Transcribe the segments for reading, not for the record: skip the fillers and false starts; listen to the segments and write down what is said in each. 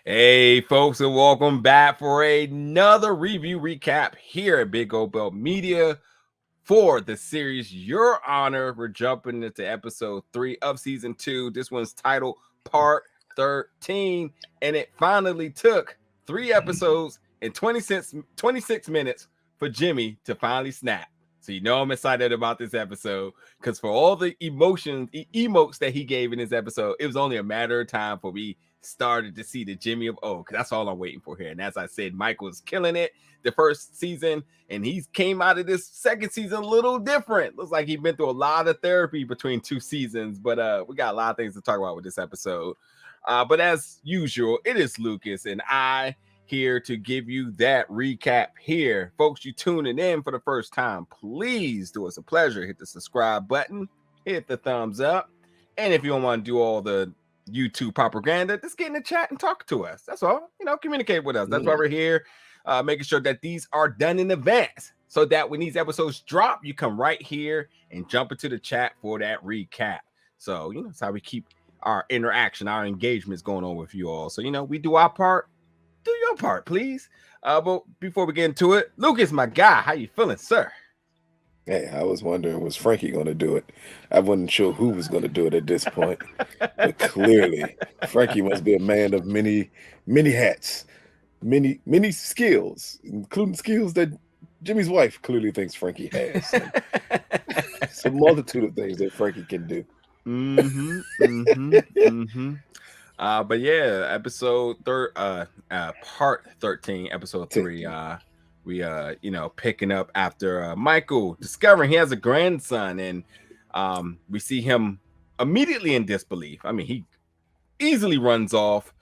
Hey, folks, and welcome back for another review recap here at Big Old Belt Media for the series Your Honor. We're jumping into episode 3 of season 2. This one's titled Part 13, and it finally took 3 episodes and 26 minutes for Jimmy to finally snap. So you know I'm excited about this episode because for all the emotes that he gave in this episode, it was only a matter of time for me started to see the Jimmy of old. Because that's all I'm waiting for here. And as I said, Michael's killing it the first season, and he came out of this second season a little different. Looks like he's been through a lot of therapy between 2 seasons, but we got a lot of things to talk about with this episode. But as usual, it is Lucas and I here to give you that recap here. Folks, you tuning in for the first time, please do us a pleasure. Hit the subscribe button, hit the thumbs up. And if you don't want to do all the YouTube propaganda, just get in the chat and talk to us. That's all. Communicate with us. That's why we're here, making sure that these are done in advance so that when these episodes drop, you come right here and jump into the chat for that recap. So, that's how we keep our interaction, our engagements going on with you all. So, we do our part. Do your part, please. But before we get into it, Lucas, my guy, how you feeling, sir? Hey, I was wondering, was Frankie going to do it? I wasn't sure who was going to do it at this point. But clearly, Frankie must be a man of many hats, many skills, including skills that Jimmy's wife clearly thinks Frankie has. It's a multitude of things that Frankie can do. But yeah, part 13, episode 3. We picking up after Michael discovering he has a grandson, and we see him immediately in disbelief. I mean, he easily runs off.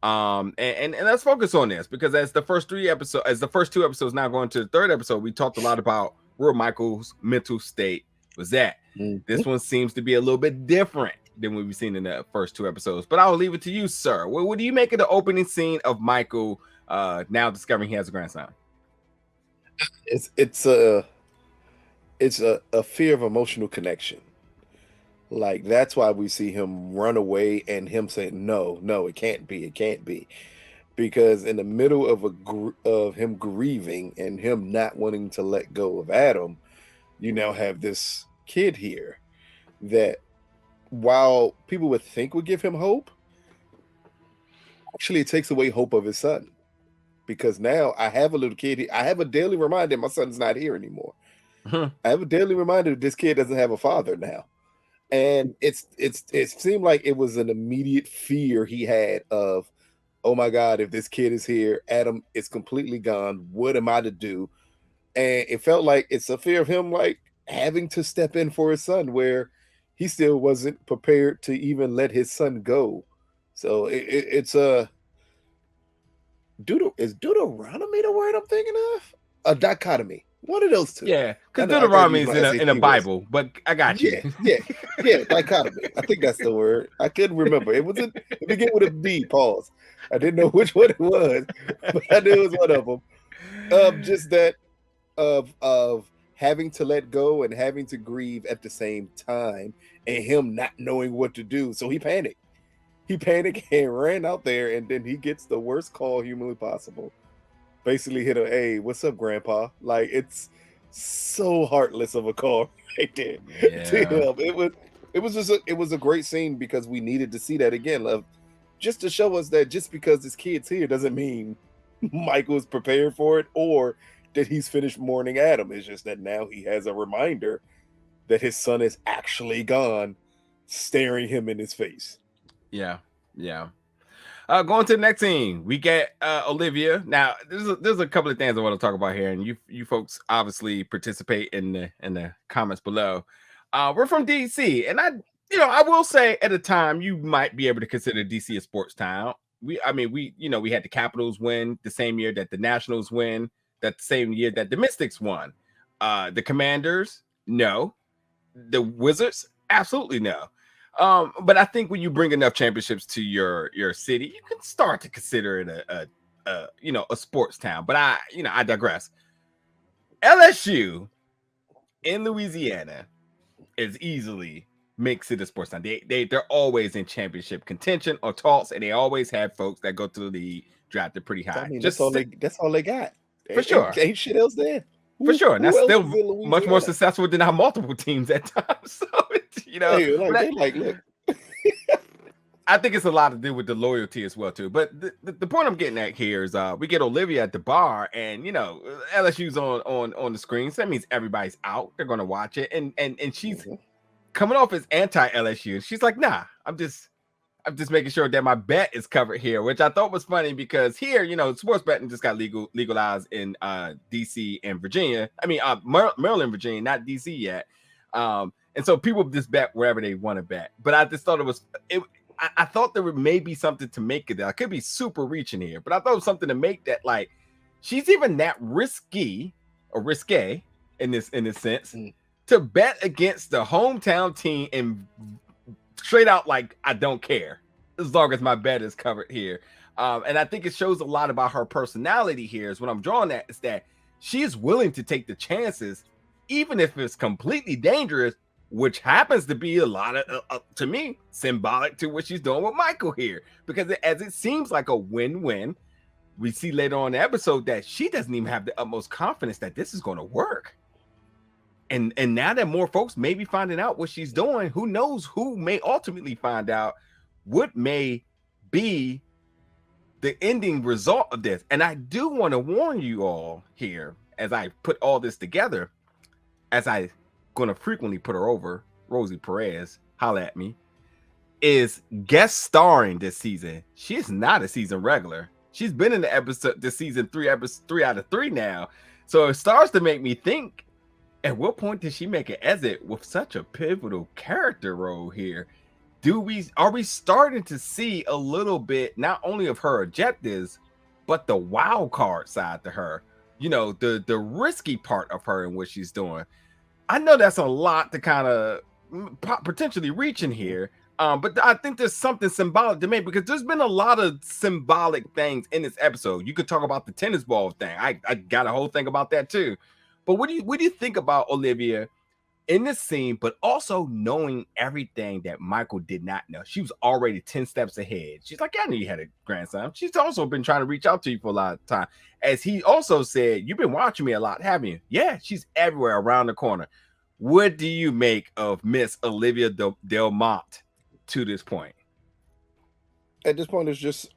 And let's focus on this because as the first 2 episodes now going to the third episode, we talked a lot about where Michael's mental state was at. This one seems to be a little bit different than what we've seen in the first 2 episodes. But I'll leave it to you, sir. What do you make of the opening scene of Michael now discovering he has a grandson? It's a fear of emotional connection. Like, that's why we see him run away and him saying, no, it can't be. Because in the middle of him grieving and him not wanting to let go of Adam, you now have this kid here that, while people would think would give him hope, actually it takes away hope of his son. Because now I have a little kid. I have a daily reminder my son's not here anymore. I have a daily reminder that this kid doesn't have a father now. And it seemed like it was an immediate fear he had of, oh my God, if this kid is here, Adam is completely gone. What am I to do? And it felt like it's a fear of him like having to step in for his son, where he still wasn't prepared to even let his son go. So it's a Deuteronomy the word I'm thinking of? A dichotomy. One of those two. Yeah, because Deuteronomy is in a Bible, but I got you. Yeah, dichotomy. I think that's the word. I couldn't remember. It began with a B, pause. I didn't know which one it was, but I knew it was one of them. Just that of having to let go and having to grieve at the same time, and him not knowing what to do. So he panicked. He panicked and ran out there, and then he gets the worst call humanly possible. Basically hit a, hey, what's up, Grandpa? Like, it's so heartless of a call right there. Yeah. To him. It was a great scene because we needed to see that again, love, just to show us that just because this kid's here doesn't mean Michael's prepared for it or that he's finished mourning Adam. It's just that now he has a reminder that his son is actually gone, staring him in his face. Yeah. Going to the next scene, we get Olivia. Now, there's a couple of things I want to talk about here, and you folks obviously participate in the comments below. We're from DC, and I will say at a time you might be able to consider DC a sports town. We had the Capitals win the same year that the Nationals win, that same year that the Mystics won. The Commanders, no. The Wizards, absolutely no. But I think when you bring enough championships to your city, you can start to consider it a sports town. But I digress. LSU in Louisiana is easily makes it a sports line. They're always in championship contention or talks, and they always have folks that go to the league drafted pretty high. I mean, that's all they got. For sure. Ain't shit else there. For sure. And that's Who else still is in much more Louisiana? successful than our multiple teams at times. So, Hey, look. I think it's a lot to do with the loyalty as well, too. But the point I'm getting at here is we get Olivia at the bar, and LSU's on the screen. So that means everybody's out. They're gonna watch it. And she's coming off as anti-LSU. She's like, nah, I'm just making sure that my bet is covered here, which I thought was funny because here, sports betting just got legalized in DC and Virginia. I mean, Maryland, Virginia, not DC yet. And so people just bet wherever they want to bet. But I just thought I thought there would maybe something to make it. I could be super reaching here, but I thought it was something to make that like she's even that risky or risque in this sense to bet against the hometown team and straight out like I don't care as long as my bet is covered here. And I think it shows a lot about her personality here. Is what I'm drawing at is that she is willing to take the chances, even if it's completely dangerous, which happens to be a lot of, to me, symbolic to what she's doing with Michael here. Because as it seems like a win-win, we see later on in the episode that she doesn't even have the utmost confidence that this is going to work. And now that more folks may be finding out what she's doing, who knows who may ultimately find out what may be the ending result of this. And I do want to warn you all here, as I put all this together, as I going to frequently put her over, Rosie Perez, holla at me, is guest starring this season. She is not a season regular. She's been in the episode this season 3 out of 3 now. So it starts to make me think, at what point did she make an exit with such a pivotal character role here? Are we starting to see a little bit not only of her objectives, but the wild card side to her? The risky part of her and what she's doing. I know that's a lot to kind of potentially reach in here, but I think there's something symbolic to me because there's been a lot of symbolic things in this episode. You could talk about the tennis ball thing. I got a whole thing about that too. But what do you think about Olivia in this scene, but also knowing everything that Michael did not know? She was already 10 steps ahead. She's like, I knew you had a grandson. She's also been trying to reach out to you for a lot of time. As he also said, you've been watching me a lot, haven't you? Yeah, she's everywhere around the corner. What do you make of Miss Olivia Delmont to this point? At this point, it's just,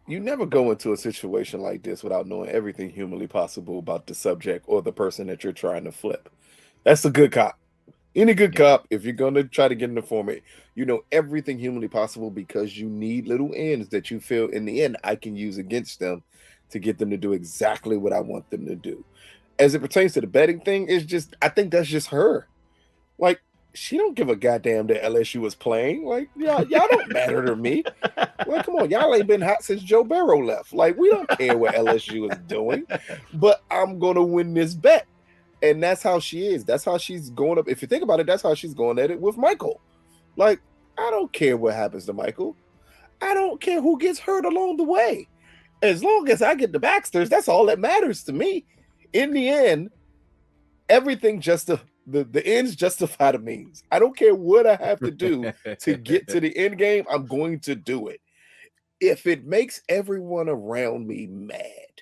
you never go into a situation like this without knowing everything humanly possible about the subject or the person that you're trying to flip. That's a good cop. Any good cop, if you're going to try to get in the format, you know everything humanly possible because you need little ends that you feel in the end I can use against them to get them to do exactly what I want them to do. As it pertains to the betting thing, it's just, I think that's just her. Like, she don't give a goddamn that LSU is playing. Like, y'all don't matter to me. Well, come on, y'all ain't been hot since Joe Burrow left. Like, we don't care what LSU is doing, but I'm gonna win this bet. And that's how she is. That's how she's going up. If you think about it, that's how she's going at it with Michael. Like, I don't care what happens to Michael. I don't care who gets hurt along the way. As long as I get the Baxters, that's all that matters to me. In the end, everything the ends justify the means. I don't care what I have to do to get to the end game. I'm going to do it. If it makes everyone around me mad,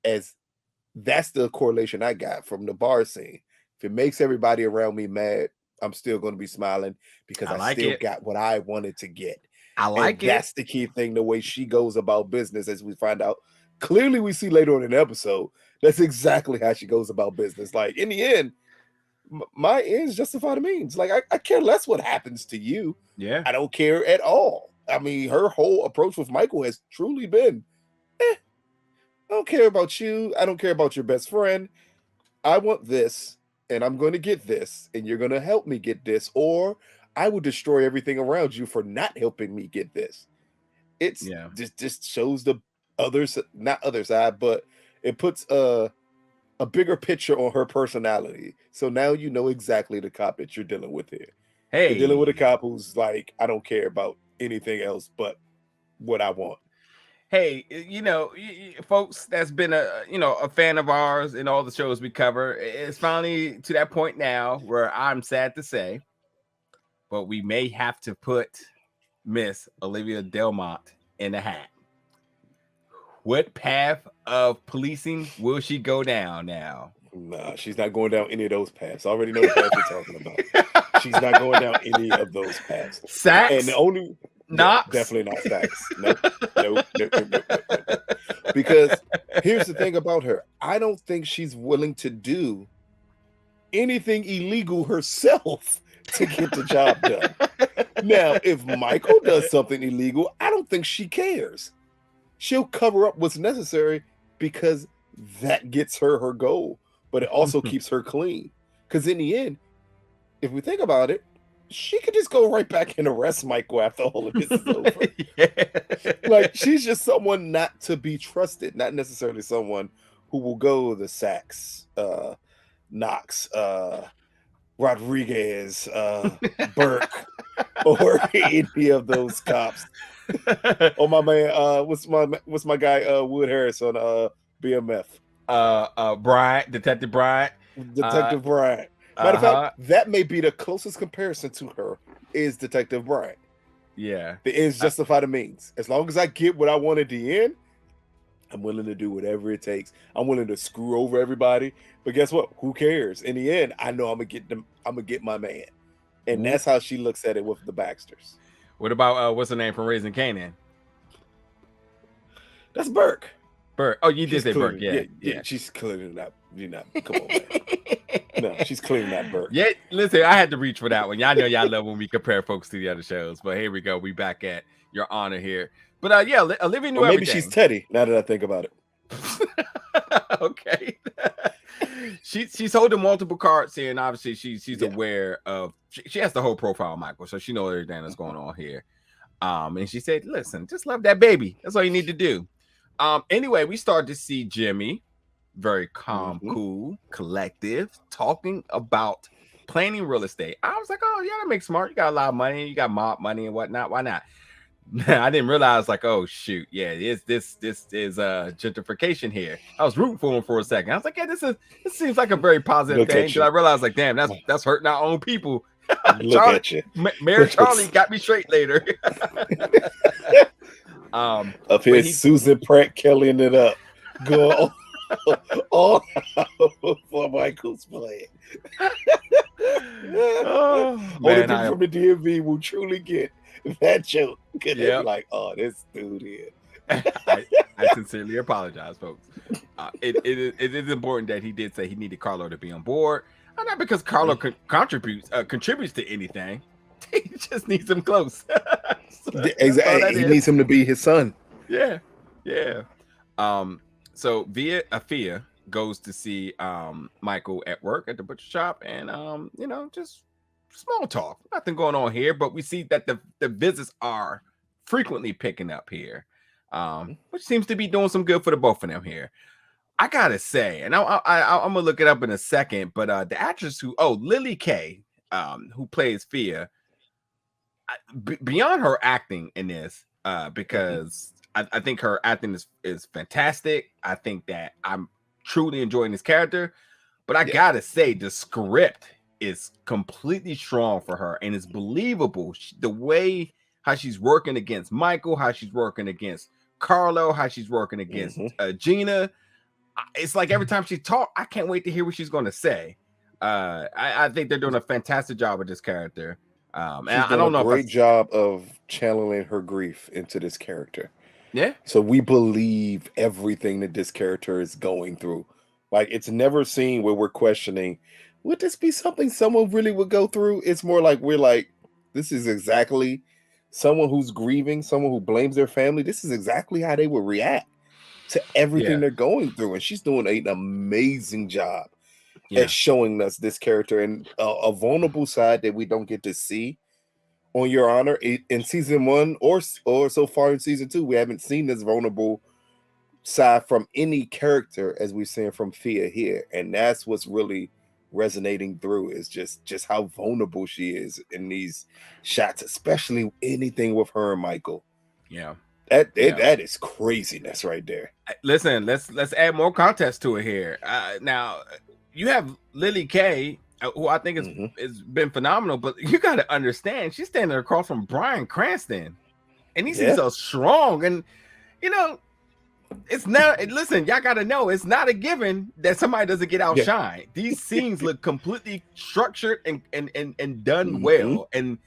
as that's the correlation I got from the bar scene. If it makes everybody around me mad, I'm still going to be smiling because I still got what I wanted to get. I like it. That's the key thing, the way she goes about business, as we find out. Clearly, we see later on in the episode, that's exactly how she goes about business. Like, in the end, my ends justify the means. Like, I care less what happens to you. Yeah. I don't care at all. I mean, her whole approach with Michael has truly been, I don't care about you. I don't care about your best friend. I want this, and I'm going to get this, and you're going to help me get this, or I will destroy everything around you for not helping me get this. It's just shows the not other side, but it puts a bigger picture on her personality. So now you know exactly the cop that you're dealing with here. Hey, you're dealing with a cop who's like, I don't care about anything else but what I want. hey, folks that's been a fan of ours in all the shows we cover, it's finally to that point now where I'm sad to say, but we may have to put Miss Olivia Delmont in the hat. What path of policing will she go down now? Nah, she's not going down any of those paths. I already know the path you're talking about. She's not going down any of those paths. Sacks? And the only Knox? definitely not Sacks. Nope. Because here's the thing about her. I don't think she's willing to do anything illegal herself to get the job done. Now, if Michael does something illegal, I don't think she cares. She'll cover up what's necessary because that gets her goal, but it also keeps her clean. Because in the end, if we think about it, she could just go right back and arrest Michael after all of this is over. Yeah. Like, she's just someone not to be trusted, not necessarily someone who will go the Sacks, Knox, Rodriguez, Burke, or any of those cops. Oh, my man, what's my guy Wood Harris on BMF? Bryant, Detective Bryant. Detective Bryant. Matter of fact, that may be the closest comparison to her is Detective Bryant. Yeah. The ends justify the means. As long as I get what I want at the end, I'm willing to do whatever it takes. I'm willing to screw over everybody. But guess what? Who cares? In the end, I know I'm gonna get my man. And that's how she looks at it with the Baxters. What about what's her name from Raising Kanan? That's Burke. Burke. Oh, you did say Burke. Yeah. She's clearly not. You're not. Come on, man. No, she's clearly not Burke. Yeah, listen, I had to reach for that one. Y'all know y'all love when we compare folks to the other shows. But here we go. We back at Your Honor here. But yeah, Olivia knew maybe everything. She's Teddy. Now that I think about it. Okay. She's holding multiple cards here, and obviously she's aware of. She has the whole profile of Michael, so she knows everything that's going on here. And she said, "Listen, just love that baby. That's all you need to do." Anyway, we start to see Jimmy, very calm, cool, collective, talking about planning real estate. I was like, "Oh yeah, that makes smart. You got a lot of money. You got mob money and whatnot. Why not?" I didn't realize, like, oh shoot, yeah, this is gentrification here. I was rooting for him for a second. I was like, yeah, this seems like a very positive thing. Because I realized, like, damn, that's hurting our own people. Look at you, Mayor Charlie got me straight later. Up here, Susan Pratt Kellying it up, go all for Michael's play. Only people from the DMV will truly get that joke. They're like, oh, this dude here. I sincerely apologize, folks. It is important that he did say he needed Carlo to be on board. Not because Carlo contributes to anything. He just needs him close. Exactly. He needs him to be his son. Yeah. So Fia goes to see Michael at work at the butcher shop, and just small talk. Nothing going on here, but we see that the visits are frequently picking up here, which seems to be doing some good for the both of them here. I gotta say, and I'm gonna look it up in a second, but the actress Lilli Kay, who plays Fia, beyond her acting in this, because I think her acting is fantastic. I think that I'm truly enjoying this character, but I gotta say the script is completely strong for her, and it's believable. The way how she's working against Michael, how she's working against Carlo, how she's working against Gina. It's like every time she talks, I can't wait to hear what she's going to say. I think they're doing a fantastic job with this character. And I don't know. Great job of channeling her grief into this character. Yeah. So we believe everything that this character is going through. Like, it's never seen where we're questioning, would this be something someone really would go through? It's more like we're like, this is exactly someone who's grieving, someone who blames their family. This is exactly how they would react to everything they're going through. And she's doing an amazing job at showing us this character and a vulnerable side that we don't get to see on Your Honor in season 1 or so far in season 2. We haven't seen this vulnerable side from any character as we've seen from Fia here. And that's what's really resonating through, is just how vulnerable she is in these shots, especially anything with her and Michael. Yeah. That is craziness right there. Listen, let's add more context to it here. Now you have Lilli Kay, who I think has been phenomenal, but you got to understand she's standing across from Bryan Cranston, and he seems so strong. And you know, it's not. Listen, y'all got to know it's not a given that somebody doesn't get outshined. These scenes look completely structured and done well, and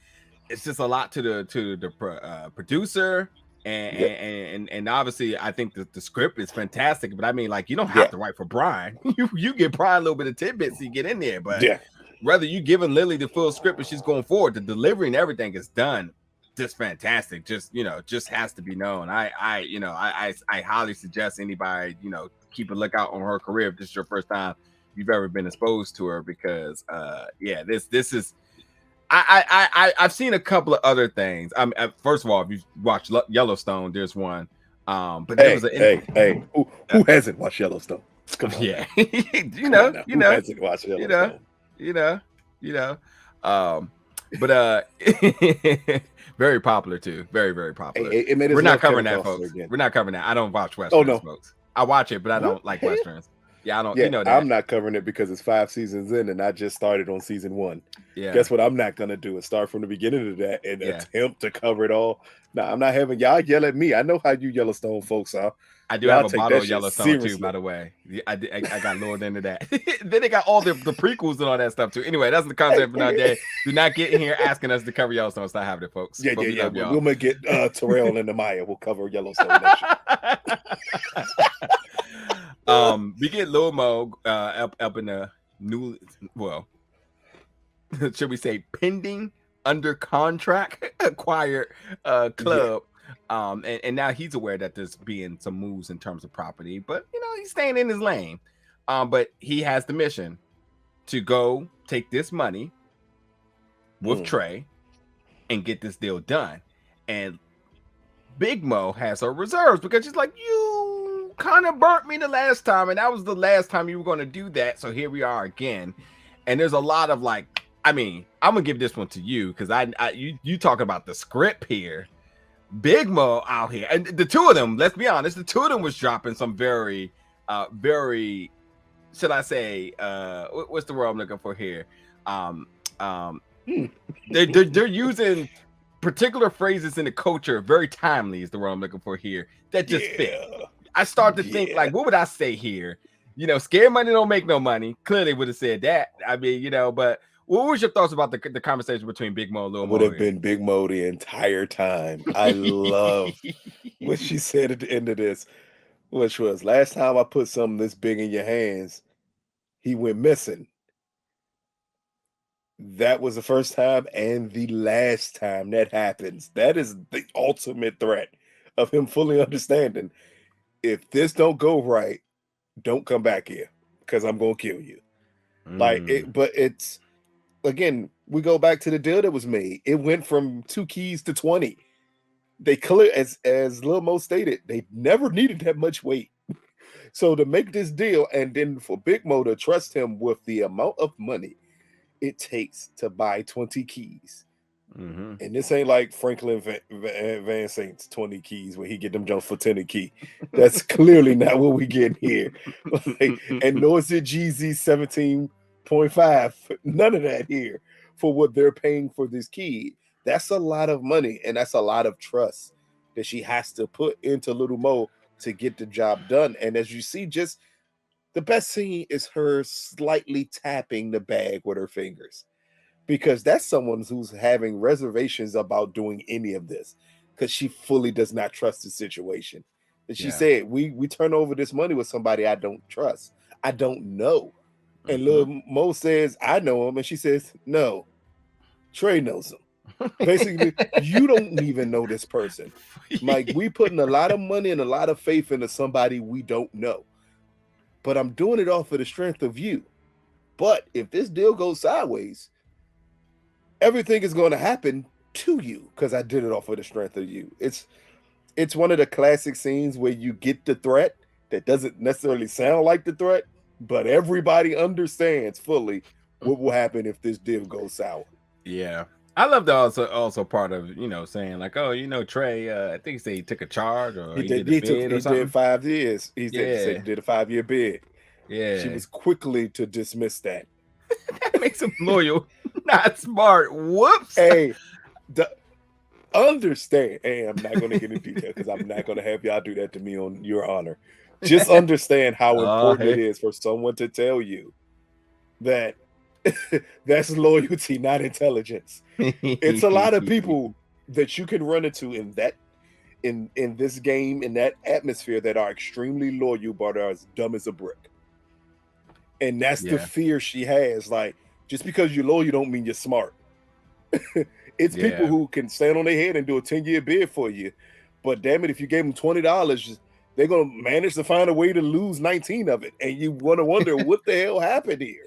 it's just a lot to the producer. And obviously, I think the script is fantastic. But I mean, like, you don't have to write for Bryan. You give Bryan a little bit of tidbits to get in there. But whether you giving Lilli the full script and she's going forward, the delivery and everything is done just fantastic. Just just has to be known. I highly suggest anybody keep a lookout on her career if this is your first time you've ever been exposed to her, because this is. I've seen a couple of other things. First of all, if you watch Yellowstone, there's one. But there was who hasn't watched Yellowstone? Come on. Yeah, who hasn't watched Yellowstone? But very popular too. Very, very popular. We're not covering that, folks. We're not covering that. I don't watch westerns, folks. I watch it, but I don't like westerns. Yeah, I don't. That. I'm not covering it because it's 5 seasons in, and I just started on season 1. Yeah. Guess what? I'm not gonna do is start from the beginning of that and attempt to cover it all. No, I'm not having y'all yell at me. I know how you Yellowstone folks are. I do have a bottle of Yellowstone too, by the way. I got lured into that. Then they got all the prequels and all that stuff too. Anyway, that's the concept for another day. Do not get in here asking us to cover Yellowstone. Stop having it, folks. Yeah. We'll make it Terrell and Amaya. We'll cover Yellowstone next year. We get Lil Mo up in the new, should we say pending under contract acquired club. And now he's aware that there's being some moves in terms of property, but he's staying in his lane. But he has the mission to go take this money with Trey and get this deal done. And Big Mo has her reserves because she's like, you kind of burnt me the last time, and that was the last time you were going to do that. So here we are again. And there's a lot of I'm gonna give this one to you because you talking about the script here. Big Mo out here, and the two of them, let's be honest, the two of them was dropping some very should I say what's the word I'm looking for here? They're using particular phrases in the culture, very timely is the word I'm looking for here, that just fit. I start to think what would I say here? Scared money don't make no money. Clearly would have said that. I mean, but what was your thoughts about the conversation between Big Mo and Lil Mo? Would have been Big Mo the entire time. I love what she said at the end of this, which was, last time I put something this big in your hands, he went missing. That was the first time and the last time that happens. That is the ultimate threat of him fully understanding, if this don't go right, don't come back here because I'm going to kill you. But it's, again, we go back to the deal that was made. It went from 2 keys to 20. They clear, as Lil Mo stated, they never needed that much weight. So to make this deal, and then for Big Mo to trust him with the amount of money it takes to buy 20 keys. And this ain't like Franklin Van Saint's 20 keys where he get them jumps for 10 a key. That's clearly not what we get here. And nor is it GZ 17.5. None of that here for what they're paying for this key. That's a lot of money, and that's a lot of trust that she has to put into Little Mo to get the job done. And as you see, just the best scene is her slightly tapping the bag with her fingers, because that's someone who's having reservations about doing any of this because she fully does not trust the situation. And she said, we turn over this money with somebody I don't trust. I don't know. And Lil Mo says, I know him. And she says, no, Trey knows him. Basically, you don't even know this person. Like, we putting a lot of money and a lot of faith into somebody we don't know. But I'm doing it off of the strength of you. But if this deal goes sideways, everything is going to happen to you because I did it off of the strength of you. It's one of the classic scenes where you get the threat that doesn't necessarily sound like the threat, but everybody understands fully what will happen if this deal goes sour. Yeah. I love the also part of saying like, oh, Trey, I think he said he took a charge or he did a bid or He did something. 5 years. He said Yeah, he did a 5-year bid. She yeah, was quickly to dismiss that. that makes him loyal, not smart. Whoops. Hey, understand. Hey, I'm not going to get into detail because I'm not going to have y'all do that to me on your honor. Just understand how important it is for someone to tell you that that's loyalty, not intelligence. It's a lot of people that you can run into in that in this game, in that atmosphere, that are extremely loyal but are as dumb as a brick. And that's the fear she has. Like, just because you're loyal, you don't mean you're smart. It's people who can stand on their head and do a 10-year bid for you. But damn it, if you gave them $20, they're going to manage to find a way to lose 19 of it. And you want to wonder what the hell happened here,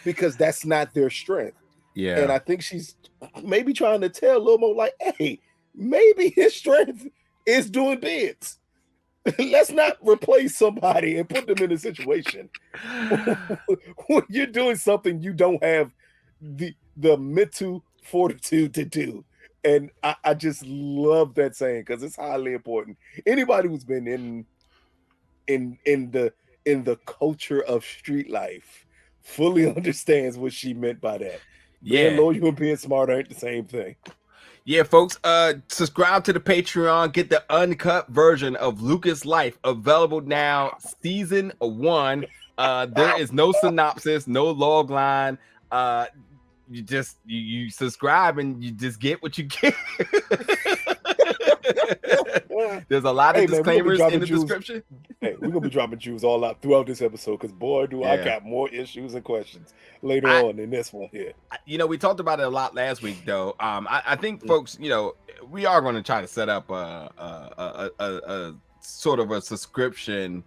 because that's not their strength. Yeah. And I think she's maybe trying to tell a little more like, hey, maybe his strength is doing bids. Let's not replace somebody and put them in a situation when you're doing something you don't have the mental fortitude to do. And I just love that saying because it's highly important. Anybody who's been in the culture of street life fully understands what she meant by that. Being loyal and being smart ain't the same thing. Yeah, folks, subscribe to the Patreon, get the uncut version of Lucas' life available now, season 1. There is no synopsis, no log line. You subscribe and you just get what you get. There's a lot of disclaimers in the description. Hey, we're gonna be dropping Jews all out throughout this episode because boy, do I got more issues and questions later on in this one here. We talked about it a lot last week, though. I think folks, we are going to try to set up a sort of a subscription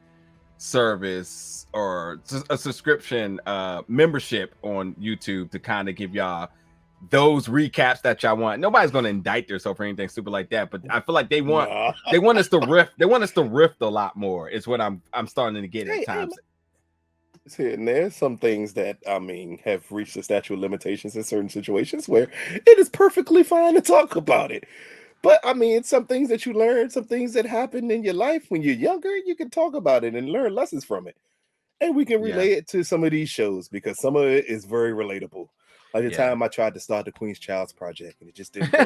service or a subscription membership on YouTube to kind of give y'all those recaps that y'all want. Nobody's going to indict themselves for anything stupid like that, but I feel like they want us to riff. They want us to riff a lot more. Is what I'm starting to get at times. And there's some things that have reached the statute of limitations in certain situations where it is perfectly fine to talk about it. But some things that you learn, some things that happen in your life when you're younger, you can talk about it and learn lessons from it. And we can relate it to some of these shows because some of it is very relatable. Like the time I tried to start the Queen's Child's Project and it just didn't go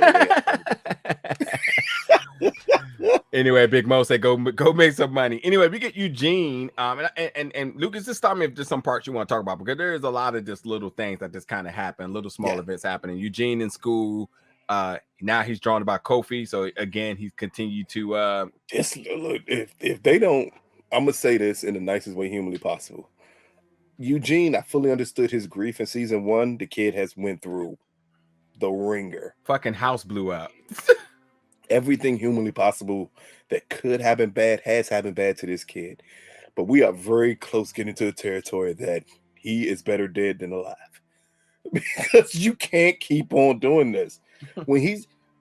the way. Anyway, Big Mo said, go make some money. Anyway, we get Eugene. And Lucas, just start me if there's some parts you want to talk about, because there is a lot of just little things that just kind of happen, little small events happening. Eugene in school. Now he's drawn about Kofi. So again, he's continued to just look, if they don't, I'm gonna say this in the nicest way humanly possible. Eugene, I fully understood his grief in season 1. The kid has went through the ringer. Fucking house blew up. Everything humanly possible that could happen bad has happened bad to this kid. But we are very close getting to the territory that he is better dead than alive. Because you can't keep on doing this. When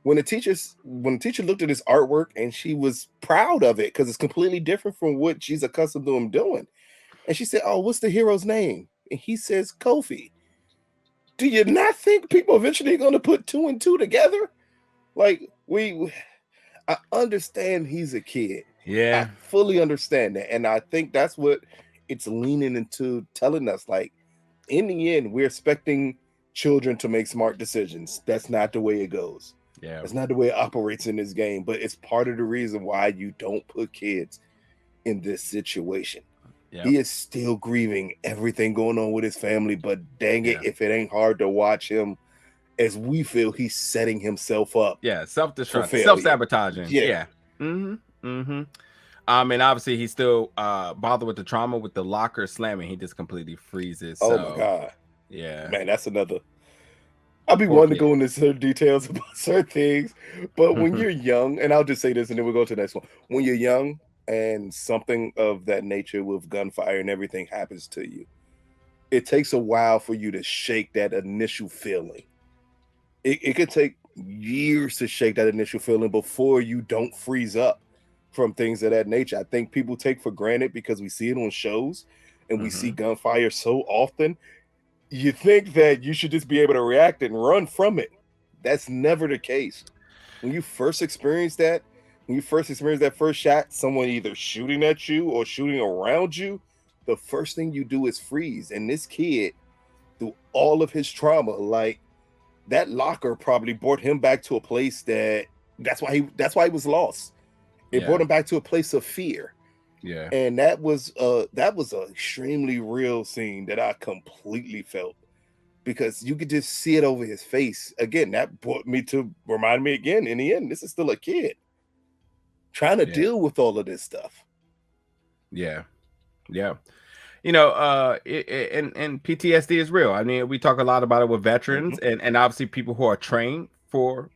the teacher looked at his artwork and she was proud of it because it's completely different from what she's accustomed to him doing. And she said, "Oh, what's the hero's name?" And he says, "Kofi." Do you not think people eventually are going to put 2 and 2 together? Like, I understand he's a kid. Yeah. I fully understand that. And I think that's what it's leaning into, telling us. Like, in the end, we're expecting children to make smart decisions. That's not the way it goes. Yeah. That's not the way it operates in this game. But it's part of the reason why you don't put kids in this situation. Yeah. He is still grieving everything going on with his family, but dang it, if it ain't hard to watch him, as we feel he's setting himself up. Yeah, self-destruct, self-sabotaging. Yeah. And obviously he's still bothered with the trauma with the locker slamming. He just completely freezes. Oh my God. Yeah. Man, that's another. I'll be wanting to go into certain details about certain things, but when you're young, and I'll just say this and then we'll go to the next one. When you're young, and something of that nature with gunfire and everything happens to you, it takes a while for you to shake that initial feeling. It could take years to shake that initial feeling before you don't freeze up from things of that nature. I think people take for granted because we see it on shows and we see gunfire so often. You think that you should just be able to react and run from it. That's never the case. When you first experience that, first shot, someone either shooting at you or shooting around you, the first thing you do is freeze. And this kid, through all of his trauma, like that locker probably brought him back to a place that's why he was lost. It brought him back to a place of fear. Yeah. And that was an extremely real scene that I completely felt, because you could just see it over his face. Again, that brought me to remind me again, in the end, this is still a kid trying to deal with all of this stuff. Yeah. Yeah. You know, and PTSD is real. I mean, we talk a lot about it with veterans and obviously people who are trained for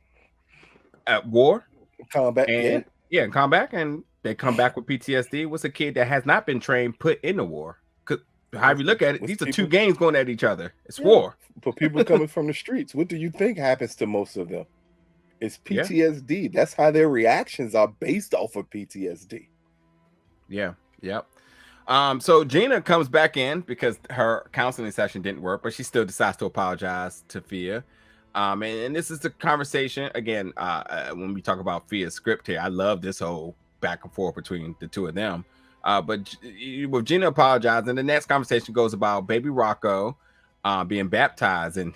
at war, combat, and combat, and they come back with PTSD. What's a kid that has not been trained put in the war? Because however you look at it, these are two gangs going at each other. It's war. But people coming from the streets, what do you think happens to most of them? It's PTSD. Yeah. That's how their reactions are based off of PTSD. Yeah. Yep. So Gina comes back in because her counseling session didn't work, but she still decides to apologize to Fia. And this is the conversation again. When we talk about Fia's script here, I love this whole back and forth between the two of them. But with Gina apologizing, the next conversation goes about baby Rocco being baptized, and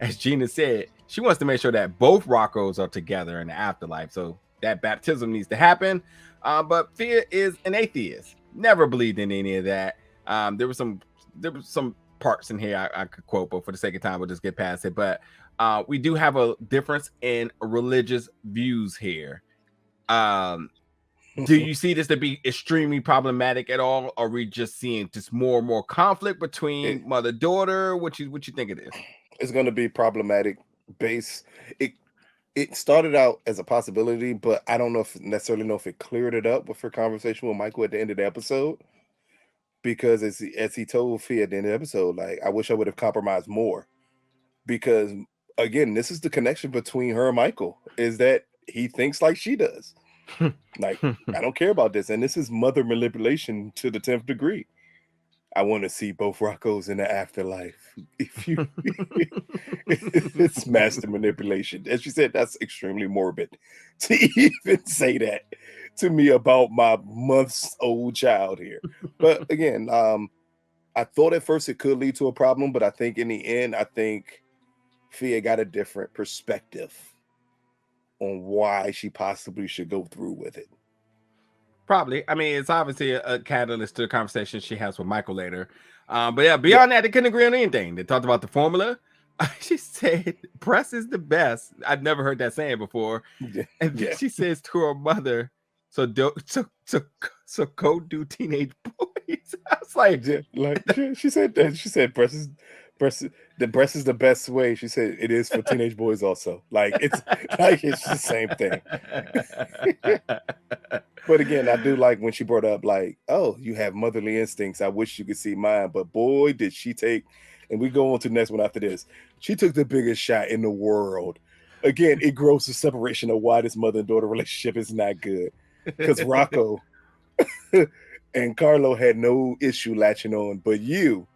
as Gina said, she wants to make sure that both Roccos are together in the afterlife. So that baptism needs to happen. But Fia is an atheist. Never believed in any of that. There was some parts in here I could quote, but for the sake of time, we'll just get past it. But we do have a difference in religious views here. Do you see this to be extremely problematic at all? Or are we just seeing just more and more conflict between mother-daughter? What you think it is? It's going to be problematic. It started out as a possibility, but I don't necessarily know if it cleared it up with her conversation with Michael at the end of the episode. Because as he told Fia at the end of the episode, like, I wish I would have compromised more. Because again, this is the connection between her and Michael, is that he thinks like she does. Like, I don't care about this. And this is mother manipulation to the 10th degree. I want to see both Roccos in the afterlife. If you, it's master manipulation. As she said, that's extremely morbid to even say that to me about my months-old child here. But again, I thought at first it could lead to a problem, but I think in the end, I think Fia got a different perspective on why she possibly should go through with it. Probably. I mean, it's obviously a catalyst to the conversation she has with Michael later. But yeah, beyond that, they couldn't agree on anything. They talked about the formula. She said, "Press is the best." I've never heard that saying before. And then she says to her mother, "So go do teenage boys." I was like, she said that. She said, the breast is the best way. She said it is for teenage boys also. Like it's the same thing. But again, I do like when she brought up like, oh, you have motherly instincts. I wish you could see mine. But boy, did she take, and we go on to the next one after this. She took the biggest shot in the world. Again, it grows the separation of why this mother and daughter relationship is not good. Because Rocco and Carlo had no issue latching on, but you.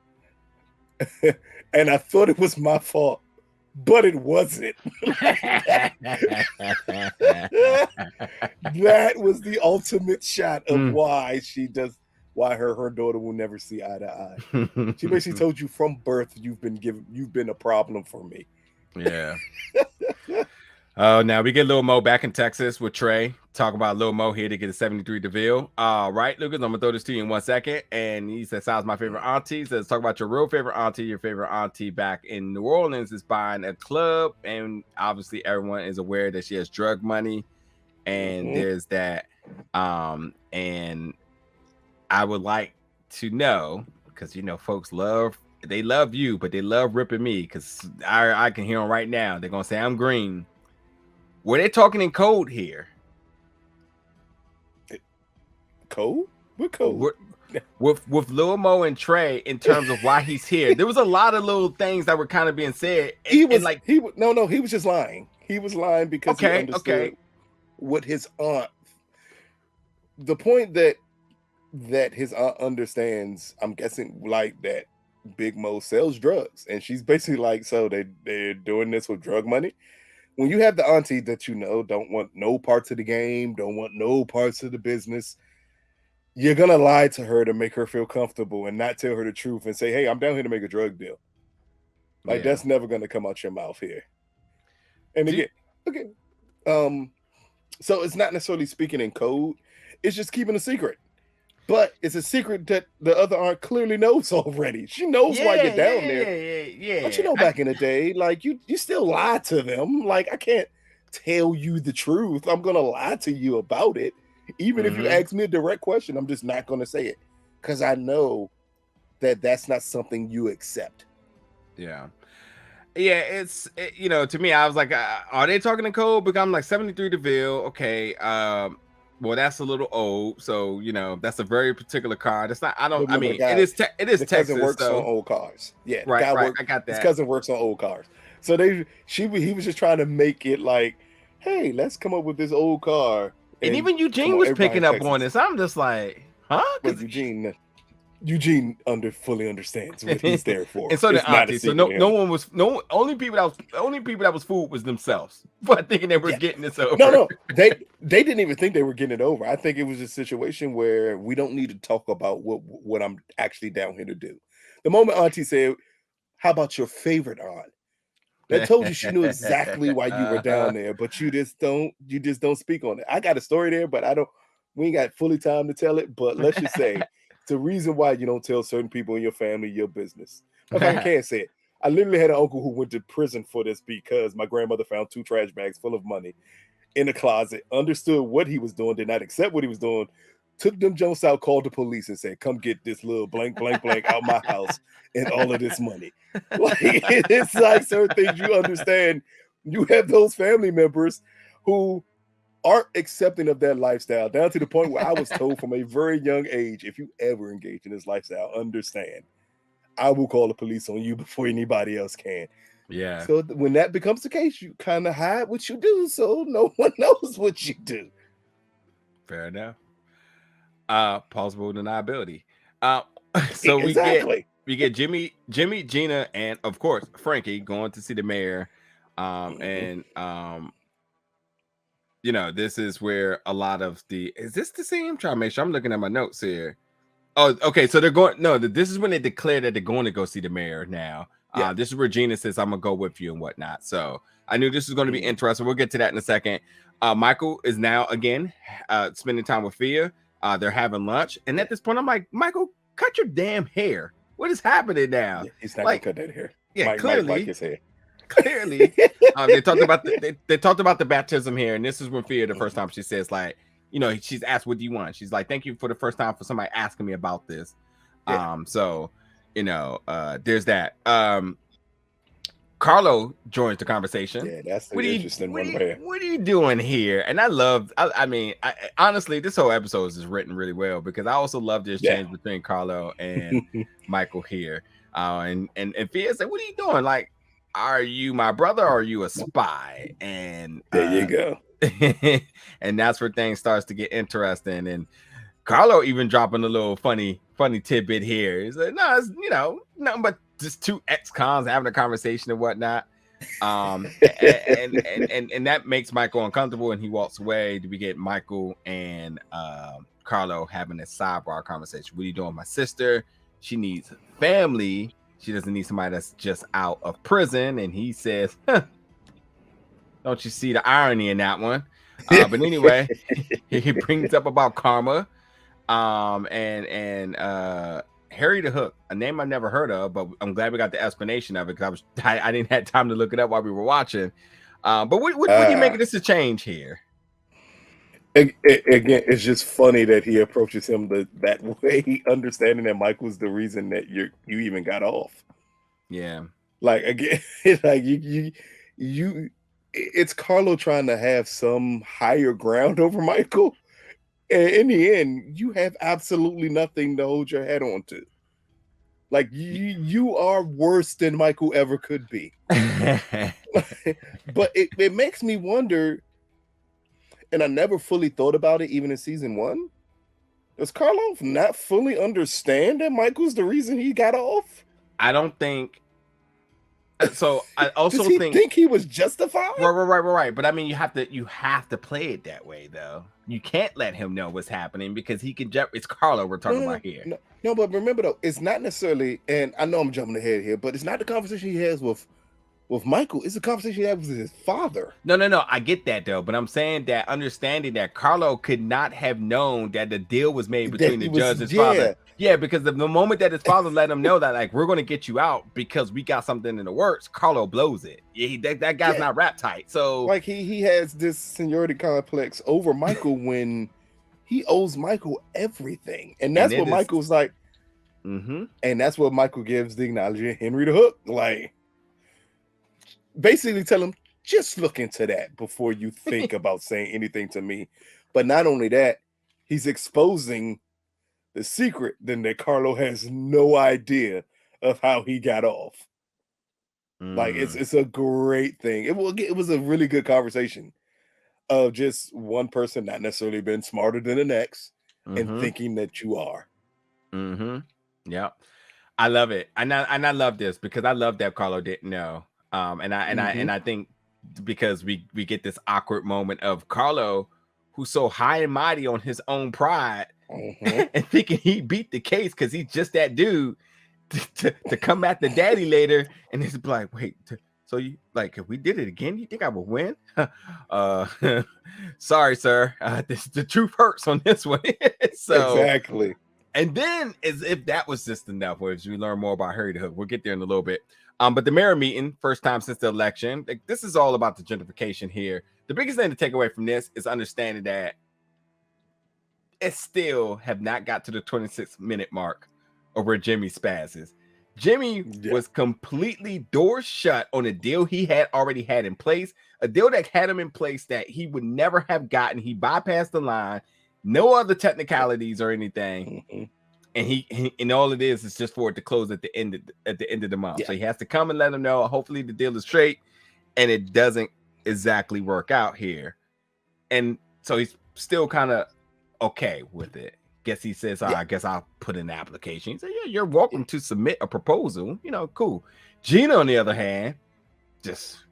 And I thought it was my fault, but it wasn't. That was the ultimate shot of why her daughter will never see eye to eye. She basically told you from birth you've been a problem for me. Yeah. Oh, now we get Lil Mo back in Texas with Trey. Talk about Lil Mo here to get a 73 DeVille. Right, Lucas, I'm gonna throw this to you in 1 second. And he says, "Sounds my favorite auntie." He says, "Talk about your real favorite auntie. Your favorite auntie back in New Orleans is buying a club, and obviously everyone is aware that she has drug money, and there's that. And I would like to know, because folks love you, but they love ripping me because I can hear them right now. They're gonna say I'm green. Were they talking in code here? Code? What code? With Lil Mo and Trey in terms of why he's here. There was a lot of little things that were kind of being said. He was just lying. He was lying because he understood what his aunt. The point that his aunt understands, I'm guessing, like that Big Mo sells drugs, and she's basically like, so they're doing this with drug money. When you have the auntie that you know don't want no parts of the game, don't want no parts of the business, you're gonna lie to her to make her feel comfortable and not tell her the truth and say, hey, I'm down here to make a drug deal. Like that's never gonna come out your mouth here. And again, okay, so it's not necessarily speaking in code, it's just keeping a secret. But it's a secret that the other aunt clearly knows already. She knows why you're down there. Yeah. But you know, back in the day, like you still lie to them. Like I can't tell you the truth. I'm gonna lie to you about it. Even if you ask me a direct question, I'm just not gonna say it because I know that that's not something you accept. Yeah. It's to me, I was like, are they talking in code? Because I'm like 73 DeVille. Okay. Well, that's a little old, so that's a very particular car. That's not. I mean, it is the Texas. Cousin works on old cars. Yeah, right. I got that. His cousin works on old cars. So he was just trying to make it like, hey, let's come up with this old car. And even Eugene was picking up on this. I'm just like, huh? Because Eugene fully understands what he's there for. And so did Auntie. So only people that was fooled was themselves. But thinking they were getting this over. No, they didn't even think they were getting it over. I think it was a situation where we don't need to talk about what I'm actually down here to do. The moment Auntie said, "How about your favorite aunt?" That told you she knew exactly why you were down there, but you just don't speak on it. I got a story there, but we ain't got fully time to tell it. But let's just say it's a reason why you don't tell certain people in your family your business. If I can't say it. I literally had an uncle who went to prison for this because my grandmother found 2 trash bags full of money in the closet, understood what he was doing, did not accept what he was doing, took them Jones out, called the police and said, come get this little blank out my house and all of this money. Like it's like certain things you understand. You have those family members who aren't accepting of that lifestyle, down to the point where I was told from a very young age, if you ever engage in this lifestyle, understand, I will call the police on you before anybody else can. Yeah. So when that becomes the case, you kind of hide what you do, so no one knows what you do. Fair enough. Plausible deniability. So exactly. we get Jimmy, Gina, and of course Frankie going to see the mayor. And this is where a lot of is this the same? I'm trying to make sure I'm looking at my notes here. Oh, okay. So they're going. No, this is when they declare that they're going to go see the mayor now. Yeah. This is where Gina says, I'm going to go with you and whatnot. So I knew this was going to be interesting. We'll get to that in a second. Michael is now again spending time with Fia. They're having lunch. And at this point, I'm like, Michael, cut your damn hair. What is happening now? Yeah, he's not going to cut that hair. Yeah, clearly. Mike his hair. Clearly. They talked about they talked about the baptism here. And this is when Fia, the first time she says, like, she's asked, what do you want? She's like, thank you for the first time for somebody asking me about this. Yeah. So, there's that. Carlo joins the conversation. Yeah, that's the interesting one here. What are you doing here? And I mean, honestly, this whole episode is written really well because I also love this change between Carlo and Michael here. And Fia said, what are you doing? Like, are you my brother or are you a spy? And there you go. And that's where things starts to get interesting. And Carlo even dropping a little funny tidbit here. He's like, no, it's nothing but just 2 ex-cons having a conversation and whatnot. And that makes Michael uncomfortable, and he walks away. We get Michael and Carlo having a sidebar conversation. What are you doing with my sister? She needs family. She doesn't need somebody that's just out of prison. And he says, don't you see the irony in that one? But anyway, he brings up about karma. And Harry the Hook, a name I've never heard of, but I'm glad we got the explanation of it because I didn't have time to look it up while we were watching. But what do you make of this a change here? Again, it's just funny that he approaches him that way, understanding that Michael's the reason that you even got off. Yeah. Like again, like you it's Carlo trying to have some higher ground over Michael. And in the end, you have absolutely nothing to hold your head on to. Like you are worse than Michael ever could be. But it makes me wonder, and I never fully thought about it even in season 1. Does Carlo not fully understand that Michael's the reason he got off? I don't think. So I also Does he think he was justified? Right. But I mean, you have to play it that way, though. You can't let him know what's happening because he can. It's Carlo we're talking about here. No, but remember though, it's not necessarily. And I know I'm jumping ahead here, but it's not the conversation he has with Michael. It's the conversation he had with his father. No. I get that though, but I'm saying that understanding that Carlo could not have known that the deal was made between the judge and his father. Yeah, because the moment that his father let him know that like we're gonna get you out because we got something in the works, Carlo blows it. Yeah, that guy's not rap tight. So like he has this seniority complex over Michael when he owes Michael everything, and that's what Michael's like. And that's what Michael gives the acknowledgement Henry the Hook, like. Basically tell him, just look into that before you think about saying anything to me. But not only that, he's exposing the secret then that Carlo has no idea of how he got off. Like it's a great thing. It was a really good conversation of just one person not necessarily being smarter than the next and thinking that you are. Yeah. I love it. And I love this because I love that Carlo didn't know. And I think because we get this awkward moment of Carlo, who's so high and mighty on his own pride and thinking he beat the case because he's just that dude to come at the daddy later, and it's like, wait, so you like if we did it again, you think I would win? Sorry, sir. The truth hurts on this one. So exactly. And then, as if that was just enough, as we learn more about Harry the Hook, we'll get there in a little bit. But the mayor meeting, first time since the election, like, this is all about the gentrification here. The biggest thing to take away from this is understanding that it still have not got to the 26-minute mark of where Jimmy spazzes. Jimmy was completely doors shut on a deal he had already had in place, a deal that had him in place that he would never have gotten. He bypassed the line. No other technicalities or anything, and he and all it is just for it to close at the end of the month. So he has to come and let him know. Hopefully the deal is straight, and it doesn't exactly work out here, and so he's still kind of okay with it. Guess he says, I guess I'll put in the application. He said, yeah, you're welcome to submit a proposal. Cool. Gina, on the other hand, just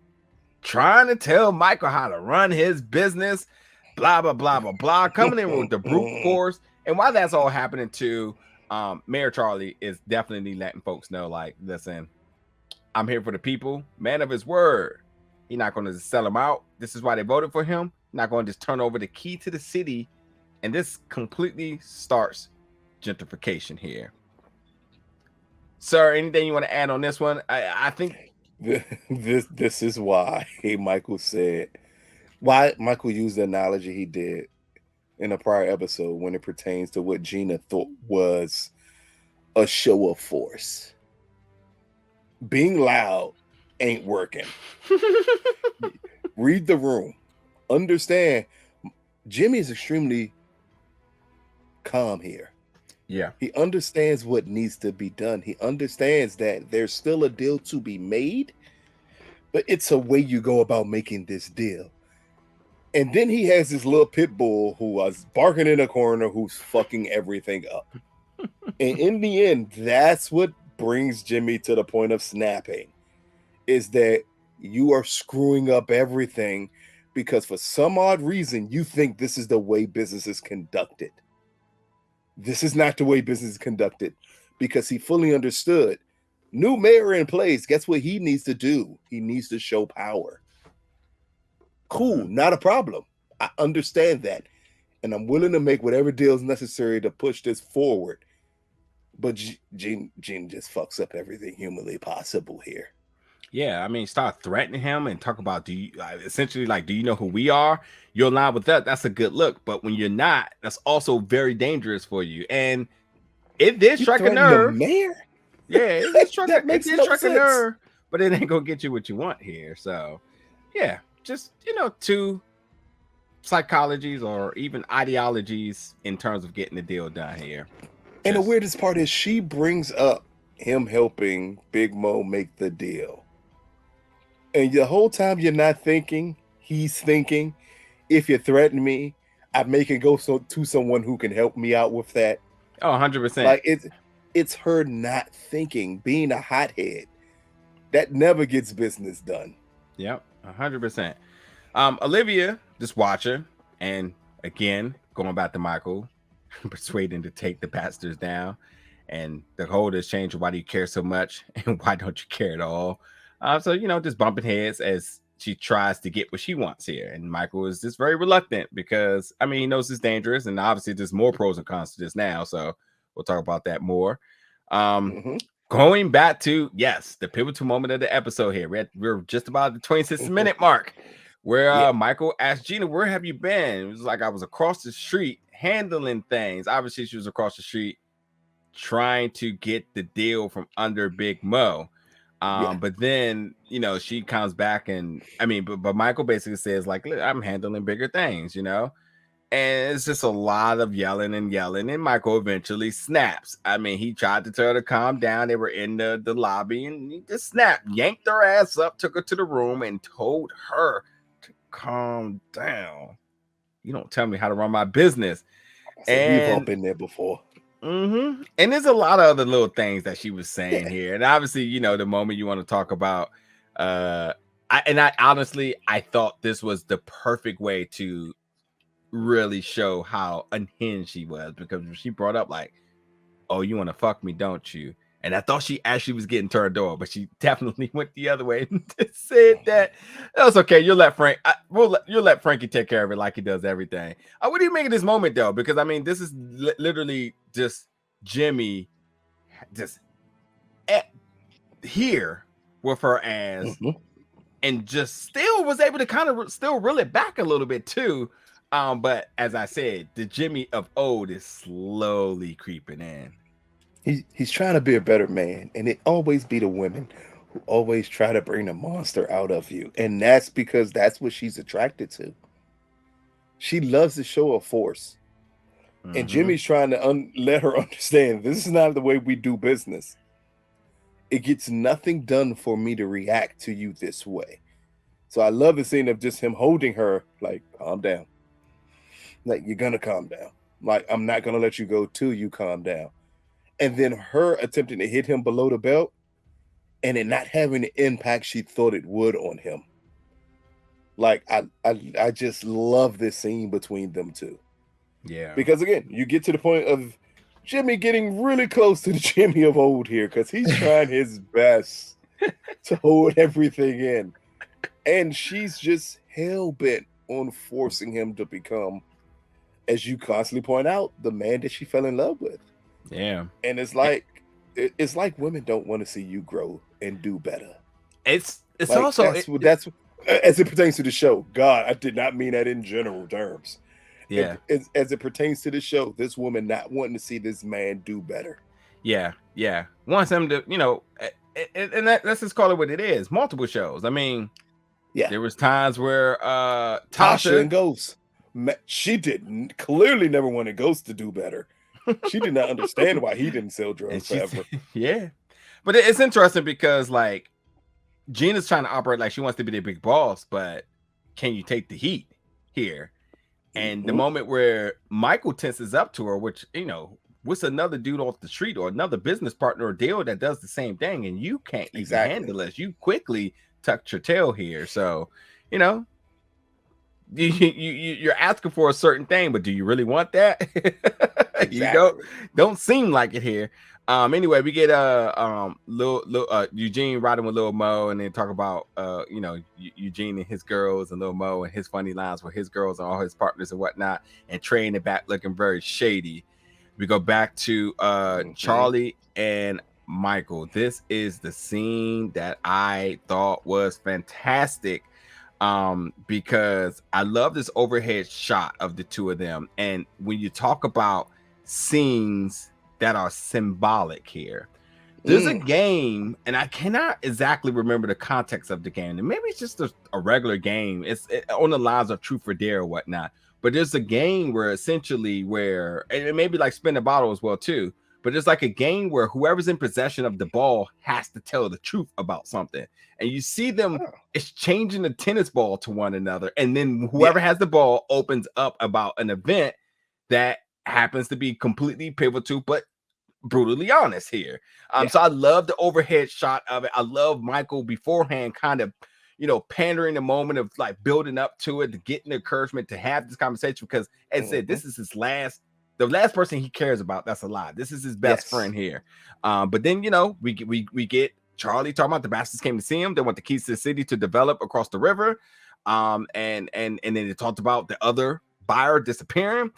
trying to tell Michael how to run his business. Blah, blah, blah, blah, blah. Coming in with the brute force. And while that's all happening too, Mayor Charlie is definitely letting folks know, like, listen, I'm here for the people. Man of his word. He's not going to sell them out. This is why they voted for him. Not going to just turn over the key to the city. And this completely starts gentrification here. Sir, anything you want to add on this one? I think this is why Michael said, why Michael used the analogy he did in a prior episode when it pertains to what Gina thought was a show of force. Being loud ain't working. Read the room. Understand, Jimmy is extremely calm here. Yeah. He understands what needs to be done. He understands that there's still a deal to be made, but it's a way you go about making this deal. And then he has this little pit bull who was barking in a corner who's fucking everything up. And in the end, that's what brings Jimmy to the point of snapping, is that you are screwing up everything because for some odd reason, you think this is the way business is conducted. This is not the way business is conducted, because he fully understood. New mayor in place, guess what he needs to do? He needs to show power. Cool, not a problem. I understand that. And I'm willing to make whatever deals necessary to push this forward. But Gene just fucks up everything humanly possible here. Yeah, I mean, start threatening him and talk about, do you know who we are? You're aligned with that. That's a good look. But when you're not, that's also very dangerous for you. And it did strike a nerve. Mayor? Yeah, it did strike a nerve. But it ain't gonna get you what you want here. So, yeah, just two psychologies or even ideologies in terms of getting the deal done here. And the weirdest part is she brings up him helping Big Mo make the deal. And the whole time you're not thinking, he's thinking, if you threaten me, I make it go to someone who can help me out with that. Oh, 100%. Like It's her not thinking, being a hothead. That never gets business done. Yep, 100%. Olivia just watching, and again going back to Michael, persuading to take the bastards down, and the whole is changing. Why do you care so much, and why don't you care at all? So just bumping heads as she tries to get what she wants here, and Michael is just very reluctant because he knows it's dangerous, and obviously there's more pros and cons to this now. So we'll talk about that more. Going back to the pivotal moment of the episode here. We're just about the 26-minute mark where Michael asked Gina, "Where have you been?" It was like, "I was across the street handling things." Obviously, she was across the street trying to get the deal from under Big Mo. But then, she comes back and but Michael basically says, like, "Look, I'm handling bigger things, And it's just a lot of yelling, and Michael eventually snaps. He tried to tell her to calm down. They were in the lobby, and he just snapped, yanked her ass up, took her to the room, and told her to calm down. You don't tell me how to run my business. We've all been there before. And there's a lot of other little things that she was saying here. And obviously, the moment you want to talk about, I honestly, I thought this was the perfect way to really show how unhinged she was, because she brought up like, "Oh, you want to fuck me, don't you?" And I thought she actually was getting turned on, but she definitely went the other way and said that was okay. You'll let you'll let Frankie take care of it like he does everything. What do you make of this moment though? Because this is literally just Jimmy just here with her ass, and just still was able to kind of still reel it back a little bit too. But as I said, the Jimmy of old is slowly creeping in. He's trying to be a better man, and it always be the women who always try to bring the monster out of you, and that's because that's what she's attracted to. She loves to show a force, and Jimmy's trying to let her understand this is not the way we do business. It gets nothing done for me to react to you this way. So I love the scene of just him holding her, like, calm down. Like, you're gonna calm down. Like, I'm not gonna let you go till you calm down. And then her attempting to hit him below the belt and it not having the impact she thought it would on him. Like, I just love this scene between them two. Yeah. Because again, you get to the point of Jimmy getting really close to the Jimmy of old here, because he's trying his best to hold everything in. And she's just hell-bent on forcing him to become, as you constantly point out, the man that she fell in love with. Yeah. And it's like women don't want to see you grow and do better. It's like, also that's as it pertains to the show. God, I did not mean that in general terms. Yeah. As it pertains to the show, this woman not wanting to see this man do better. Yeah. Wants him to, and let's just call it what it is. Multiple shows. There was times where Tasha and Ghost, she clearly never wanted Ghost to do better. She did not understand why he didn't sell drugs forever. Yeah. But it's interesting because, like, Gina's trying to operate like she wants to be the big boss, but can you take the heat here? And the moment where Michael tenses up to her, which, what's another dude off the street or another business partner or deal that does the same thing, and you can't even handle this. You quickly tucked your tail here. So, you're asking for a certain thing, but do you really want that? You don't seem like it here. Anyway, we get Eugene riding with Lil Mo, and then talk about Eugene and his girls, and Lil Mo and his funny lines with his girls and all his partners and whatnot, and Trey in the back looking very shady. We go back to Charlie and Michael. This is the scene that I thought was fantastic. Because I love this overhead shot of the two of them. And when you talk about scenes that are symbolic here, there's a game, and I cannot exactly remember the context of the game. And maybe it's just a regular game. It's on the lines of Truth or Dare or whatnot. But there's a game where essentially and it may be like Spin the Bottle as well too. But it's like a game where whoever's in possession of the ball has to tell the truth about something. And you see them exchanging the tennis ball to one another. And then whoever has the ball opens up about an event that happens to be completely pivotal, but brutally honest here. So I love the overhead shot of it. I love Michael beforehand kind of, pandering the moment of like building up to it, to get the encouragement to have this conversation, because as I said, this is the last person he cares about that's alive. This is his best friend here. But then, we get Charlie talking about the bastards came to see him. They want the keys to the city to develop across the river. And then they talked about the other buyer disappearing.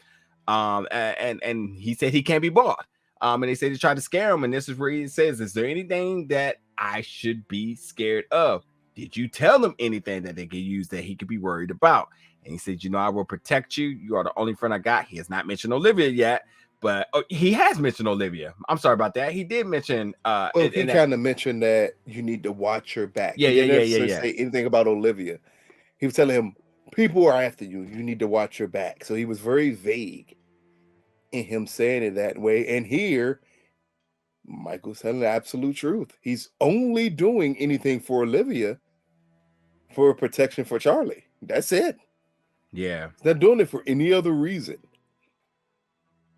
And he said he can't be bought. And they said he tried to scare him. And this is where he says, is there anything that I should be scared of? Did you tell him anything that they could use that he could be worried about? And he said, I will protect you. You are the only friend I got. He has not mentioned Olivia yet, but he has mentioned Olivia. I'm sorry about that. He did mention. He kind of mentioned that you need to watch your back. Yeah, he didn't say anything about Olivia. He was telling him, people are after you. You need to watch your back. So he was very vague in him saying it that way. And here, Michael's telling the absolute truth. He's only doing anything for Olivia for protection for Charlie. That's it. Yeah. He's not doing it for any other reason.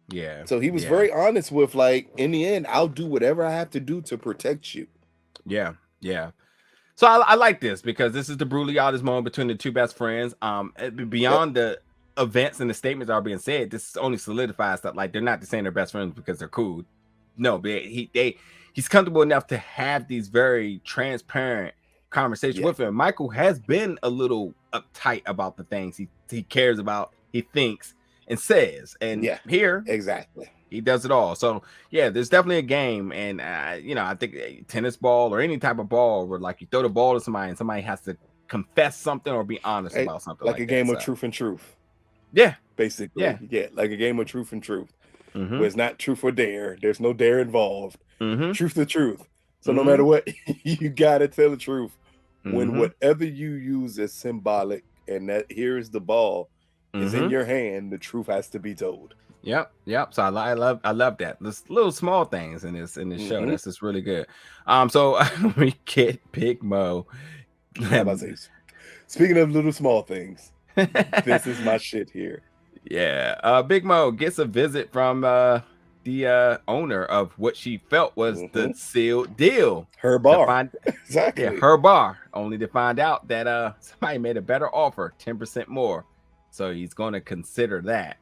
Yeah. So he was very honest with, like, in the end, I'll do whatever I have to do to protect you. Yeah. Yeah. So I like this because this is the brutally honest moment between the two best friends. Beyond the events and the statements that are being said, this only solidifies that, like, they're not just saying they're best friends because they're cool. No, he's comfortable enough to have these very transparent conversations with him. Michael has been a little uptight about the things he cares about, he thinks and says, and here exactly he does it all. So there's definitely a game, and I think a tennis ball or any type of ball where, like, you throw the ball to somebody and somebody has to confess something or be honest about something, like a game of truth and truth. Basically, like a game of truth and truth. Where it's not truth or dare. There's no dare involved. Truth or truth. So no matter what, you gotta tell the truth. When whatever you use is symbolic, and that here's the ball is in your hand, the truth has to be told. Yep. So I love that. There's little small things in this show. That's just really good. So we get Big Mo. Speaking of little small things, this is my shit here. Yeah, Big Mo gets a visit from the owner of what she felt was the sealed deal. Her bar. Exactly. Yeah, her bar. Only to find out that somebody made a better offer, 10% more. So he's going to consider that.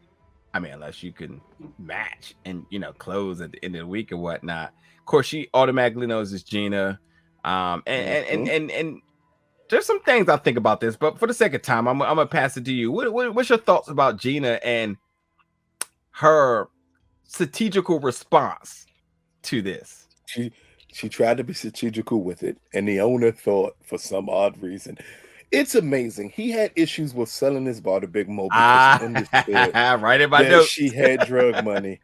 I mean, unless you can match and, close at the end of the week or whatnot. Of course, she automatically knows it's Gina. And there's some things I think about this, but for the sake of time, I'm gonna pass it to you. What's your thoughts about Gina and her strategical response to this? She tried to be strategical with it, and the owner thought, for some odd reason, it's amazing. He had issues with selling his bar to Big Mo because he understood right in my notes. She had drug money,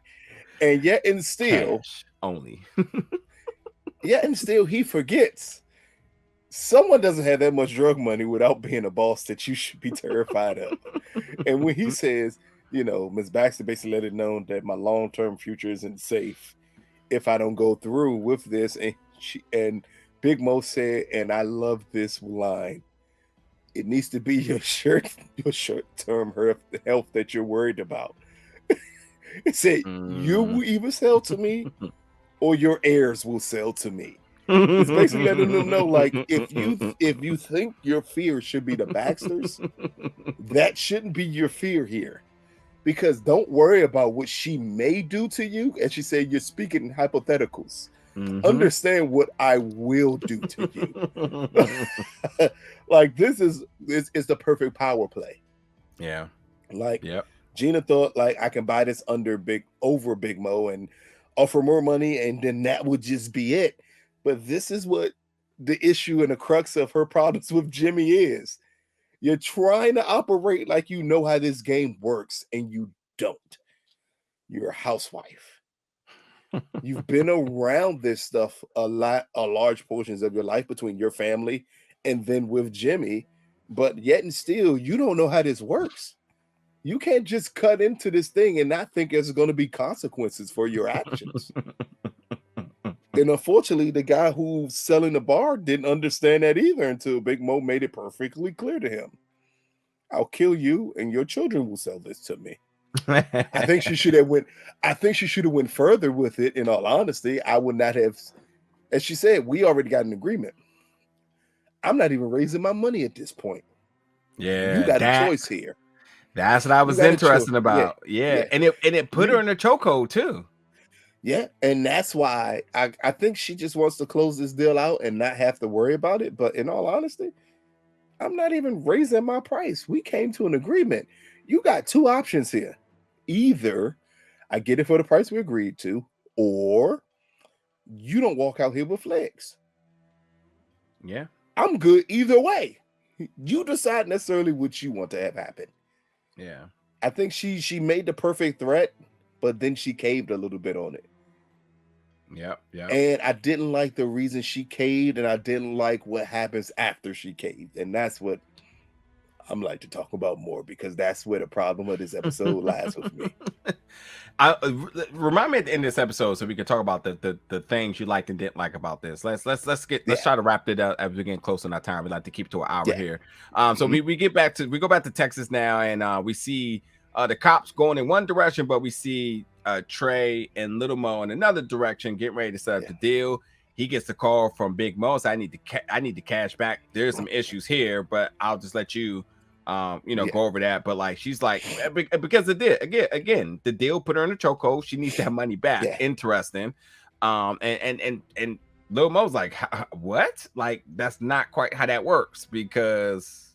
and yet and still cash only. Yet and still he forgets. Someone doesn't have that much drug money without being a boss that you should be terrified of. And when he says, Ms. Baxter basically let it known that my long-term future isn't safe if I don't go through with this. And Big Mo said, and I love this line, it needs to be your short-term health that you're worried about. It said, you will either sell to me or your heirs will sell to me. It's basically letting them know, like, if you think your fear should be the Baxters, that shouldn't be your fear here. Because don't worry about what she may do to you. As she said, you're speaking in hypotheticals. Understand what I will do to you. Like, this is the perfect power play. Yeah. Like, Gina thought, like, I can buy this over Big Mo and offer more money, and then that would just be it. But this is what the issue and the crux of her problems with Jimmy is. You're trying to operate like you know how this game works, and you don't. You're a housewife. You've been around this stuff large portions of your life between your family and then with Jimmy, but yet and still, you don't know how this works. You can't just cut into this thing and not think there's going to be consequences for your actions. And unfortunately, the guy who's selling the bar didn't understand that either until Big Mo made it perfectly clear to him. I'll kill you and your children will sell this to me. I think she should have went. I think she should have went further with it. In all honesty, I would not have. As she said, we already got an agreement. I'm not even raising my money at this point. You Yeah, got a choice here. that's what I You was got a choice. interested about. Yeah, Yeah. and it put her in a chokehold too. Yeah, and that's why I think she just wants to close this deal out and not have to worry about it. But in all honesty, I'm not even raising my price. We came to an agreement. You got two options here. Either I get it for the price we agreed to, or you don't walk out here with flex. Yeah. I'm good either way. You decide necessarily what you want to have happen. Yeah. I think she made the perfect threat, but then she caved a little bit on it. Yep. And I didn't like the reason she caved, and I didn't like what happens after she caved. And that's what I'm like to talk about more, because that's where the problem of this episode lies with me. Remind me at the end of this episode so we can talk about the things you liked and didn't like about this. Let's try to wrap it up as we get close on our time. We like to keep to an hour here. So we go back to Texas now, and we see the cops going in one direction, but we see Trey and Little Mo in another direction, getting ready to set up the deal. He gets the call from Big Mo. So I need to cash back. There's some issues here, but I'll just let you go over that. But like, she's like, because it did again, the deal put her in a chokehold. She needs that money back. Interesting. And Lil Mo's like, what? Like, that's not quite how that works, because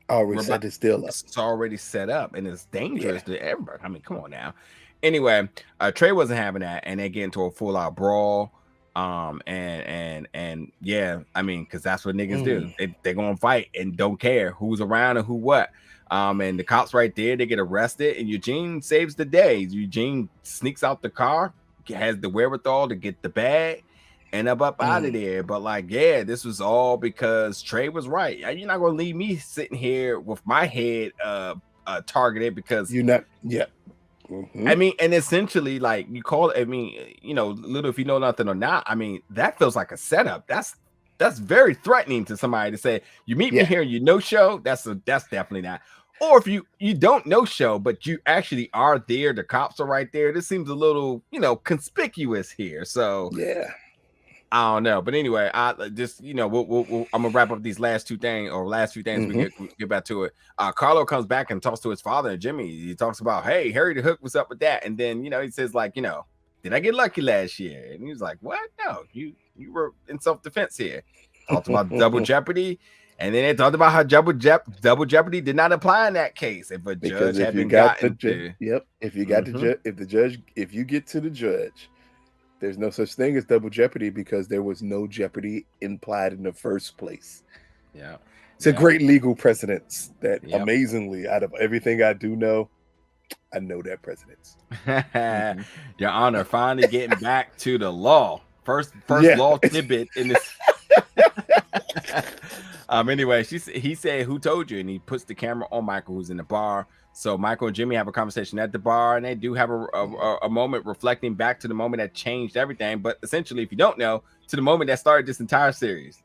I already set this deal up. It's already set up, and it's dangerous to everybody. I mean, come on now. Anyway, Trey wasn't having that, and they get into a full out brawl. And yeah, I mean, because that's what niggas do. They're gonna fight and don't care who's around and who what. And the cops right there, they get arrested, and Eugene saves the day. Eugene sneaks out the car, has the wherewithal to get the bag and up out of there. But like, yeah, this was all because Trey was right. You're not gonna leave me sitting here with my head targeted because you're not. I mean, and essentially, like, you call it, I mean, little if you know nothing or not, I mean, that feels like a setup. That's very threatening to somebody to say, you meet me here, you no show. That's definitely not. Or if you don't no show, but you actually are there, the cops are right there. This seems a little, conspicuous here. So yeah, I don't know, but anyway, I just I'm gonna wrap up these last few things. We get back to it. Carlo comes back and talks to his father and Jimmy. He talks about, hey, Harry the Hook, what's up with that? And then he says like, did I get lucky last year? And he was like, what? No, you were in self-defense here. Talked about double jeopardy, and then they talked about how double jeopardy did not apply in that case if a judge had been gotten to. Yep, if you got if you get to the judge. There's no such thing as double jeopardy because there was no jeopardy implied in the first place. Yeah. It's a great legal precedence that amazingly, out of everything I do know, I know that precedence. Your Honor, finally getting back to the law. First law tidbit in this. Anyway, he said, who told you? And he puts the camera on Michael, who's in the bar. So Michael and Jimmy have a conversation at the bar, and they do have a moment reflecting back to the moment that changed everything. But essentially, if you don't know, to the moment that started this entire series.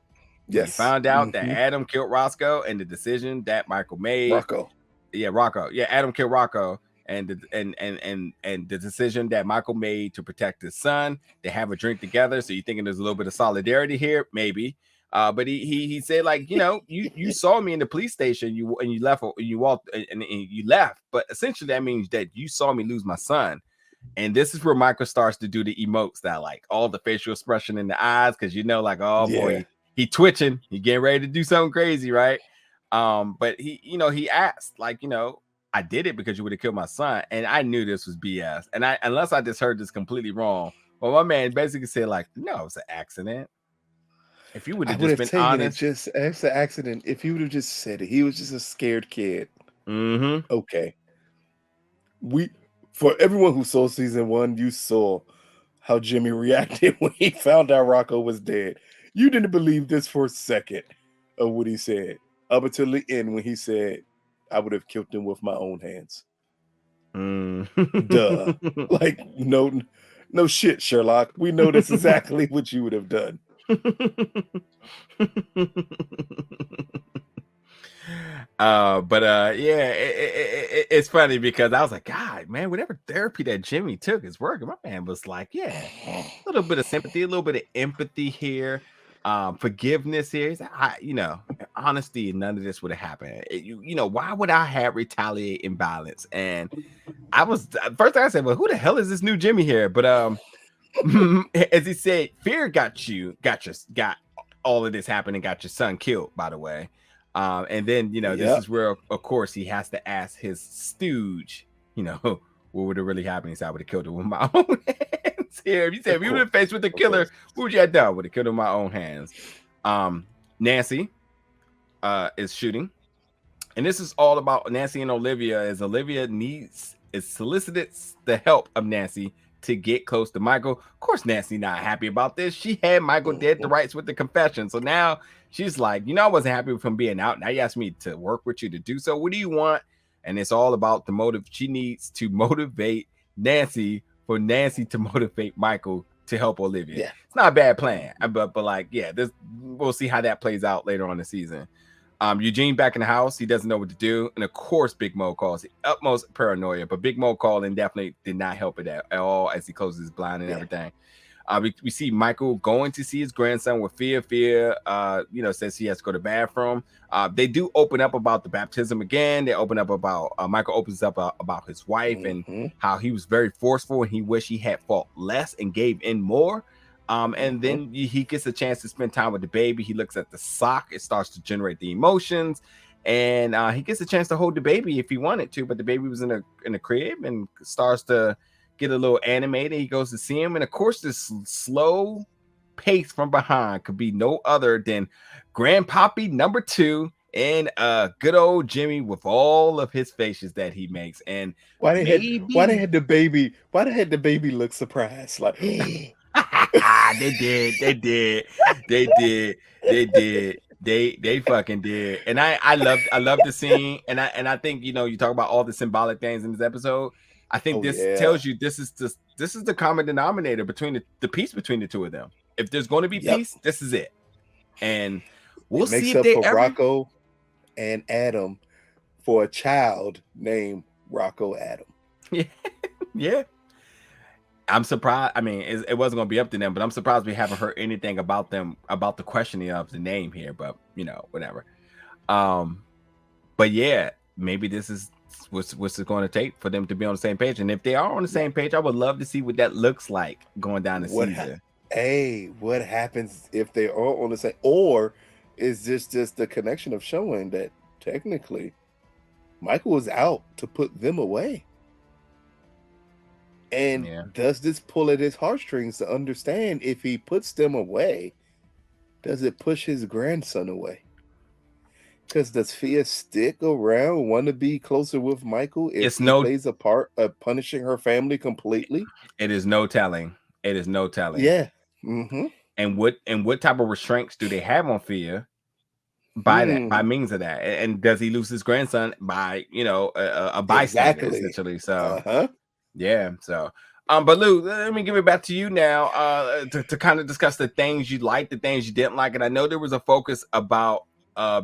Yes. You found out that Adam killed Roscoe, and the decision that Michael made. Rocco. Yeah, Adam killed Rocco, and the decision that Michael made to protect his son. They have a drink together. So you're thinking there's a little bit of solidarity here, maybe. But he said, like, you saw me in the police station, you left, you walked and you left. But essentially that means that you saw me lose my son. And this is where Michael starts to do the emotes, that like all the facial expression in the eyes, because like, oh boy, he twitching, he getting ready to do something crazy, right? But he asked, like, I did it because you would have killed my son. And I knew this was BS. And unless I just heard this completely wrong, well, my man basically said, like, no, it's an accident. If you would have just been honest, it's an accident. If he would have just said it, he was just a scared kid. Okay. For everyone who saw season 1, you saw how Jimmy reacted when he found out Rocco was dead. You didn't believe this for a second of what he said, up until the end when he said, I would have killed him with my own hands. Duh. Like, no shit, Sherlock. We know that's exactly what you would have done. It's funny because I was like, God, man, whatever therapy that Jimmy took is working. My man was like, yeah, a little bit of sympathy, a little bit of empathy here, forgiveness here. He's like, honesty, none of this would have happened. Why would I have retaliate in violence? And I was first thing I said, well, who the hell is this new Jimmy here? But as he said, fear got all of this happening, got your son killed, by the way. And then, this is where, of course, he has to ask his stooge, what would have really happened? He said, I would have killed him with my own hands. Here, if you said, if you would have faced with the killer, what would you have done? Would have killed him with my own hands. Nancy is shooting. And this is all about Nancy and Olivia, as Olivia solicits the help of Nancy to get close to Michael. Of course, Nancy not happy about this. She had Michael dead to rights with the confession. So now she's like, I wasn't happy with him being out. Now you asked me to work with you to do so. What do you want? And it's all about the motive. She needs to motivate Nancy for Nancy to motivate Michael to help Olivia. Yeah. It's not a bad plan, but we'll see how that plays out later on the season. Eugene back in the house. He doesn't know what to do. And of course, Big Mo calls the utmost paranoia. But Big Mo calling definitely did not help it at all as he closes his blind and everything. We see Michael going to see his grandson with Fia. Fia, says he has to go to the bathroom. They do open up about the baptism again. They open up about, Michael opens up about his wife and how he was very forceful and he wished he had fought less and gave in more. And then he gets a chance to spend time with the baby. He looks at the sock. It starts to generate the emotions. And he gets a chance to hold the baby if he wanted to. But the baby was in a crib and starts to get a little animated. He goes to see him. And, of course, this slow pace from behind could be no other than Grandpappy number 2 and good old Jimmy with all of his faces that he makes. And why they had the baby look surprised? Like... They fucking did. And I love the scene. And I think, you talk about all the symbolic things in this episode. I think tells you this is the common denominator between the peace between the two of them. If there's going to be peace, this is it. And we'll see if they ever... Rocco and Adam for a child named Rocco Adam. Yeah. I'm surprised. I mean, it wasn't going to be up to them, but I'm surprised we haven't heard anything about them, about the questioning of the name here, but whatever. But yeah, maybe this is what's it going to take for them to be on the same page. And if they are on the same page, I would love to see what that looks like going down the season. What happens if they are on the same, or is this just the connection of showing that technically Michael was out to put them away? And does this pull at his heartstrings to understand if he puts them away, does it push his grandson away? Because does Fia stick around, want to be closer with Michael if he plays a part of punishing her family completely? It is no telling. Yeah. Mm-hmm. And what type of restraints do they have on Fia by means of that? And does he lose his grandson by a bystander essentially? So yeah. So but Lou, let me give it back to you now to kind of discuss the things you liked, the things you didn't like. And I know there was a focus about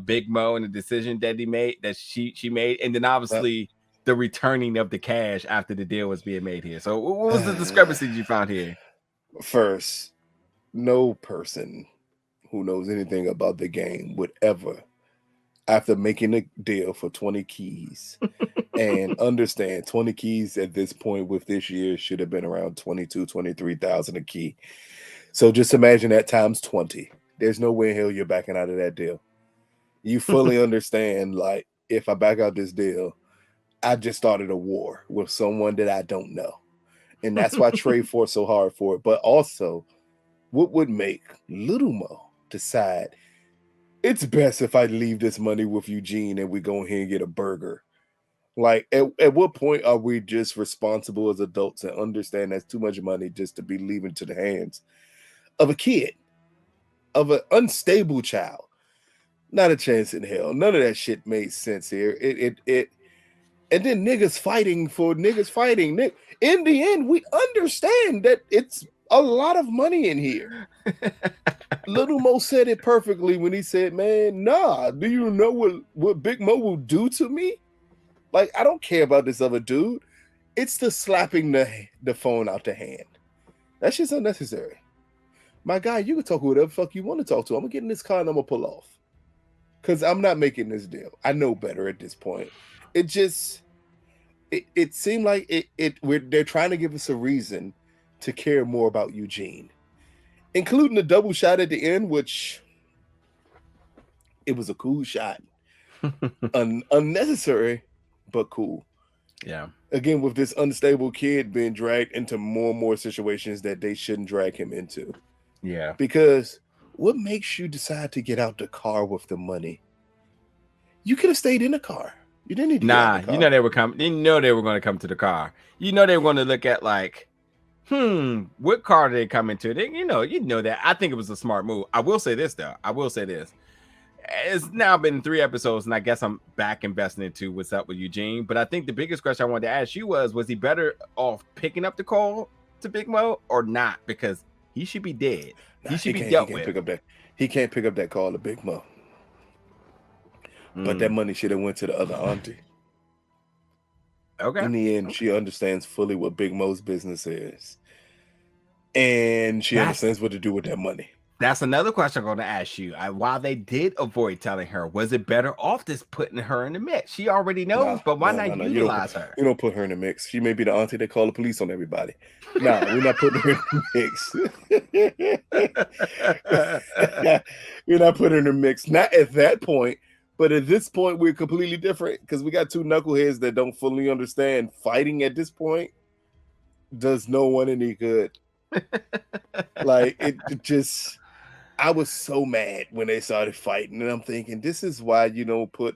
Big Mo and the decision that he made, that she made, and then obviously the returning of the cash after the deal was being made here. So what was the discrepancy you found here? First, no person who knows anything about the game would ever, after making a deal for 20 keys and understand 20 keys at this point with this year should have been around 23,000 a key. So just imagine that times 20. There's no way in hell you're backing out of that deal. You fully understand, like, if I back out this deal, I just started a war with someone that I don't know. And that's why Trey fought so hard for it. But also, what would make Little Mo decide it's best if I leave this money with Eugene and we go ahead and get a burger? Like, at what point are we just responsible as adults and understand that's too much money just to be leaving to the hands of a kid, of an unstable child? Not a chance in hell. None of that shit made sense here. And then niggas fighting. In the end, we understand that it's a lot of money in here. Little Mo said it perfectly when he said, man, nah, do you know what Big Mo will do to me? Like, I don't care about this other dude. It's the slapping the phone out the hand. That's just unnecessary. My guy, you can talk to whatever fuck you want to talk to. I'm gonna get in this car and I'm gonna pull off. Because I'm not making this deal. I know better at this point. It seemed like they're trying to give us a reason to care more about Eugene. Including the double shot at the end, which it was a cool shot. Unnecessary, but cool. Yeah. Again, with this unstable kid being dragged into more and more situations that they shouldn't drag him into. Yeah. Because what makes you decide to get out the car with the money? You could have stayed in the car. You didn't need to get out the car. You know they were coming. You know they were going to come to the car. You know they were going to look at like, what car did they come into? You know that. I think it was a smart move. I will say this though. It's now been 3 episodes, and I guess I'm back investing into what's up with Eugene. But I think the biggest question I wanted to ask you was he better off picking up the call to Big Mo or not? Because he should be dead. He should be dealt with. He can't pick up that call to Big Mo. But that money should have went to the other auntie. Okay. In the end, she understands fully what Big Mo's business is. And she understands what to do with that money. That's another question I'm going to ask you. While they did avoid telling her, was it better off just putting her in the mix? She already knows, but why not utilize her? You don't put her in the mix. She may be the auntie that call the police on everybody. No, we're not putting her in the mix. We're not putting her in the mix. Not at that point. But at this point, we're completely different because we got 2 knuckleheads that don't fully understand fighting at this point does no one any good. Like, it just, I was so mad when they started fighting. And I'm thinking, this is why you don't put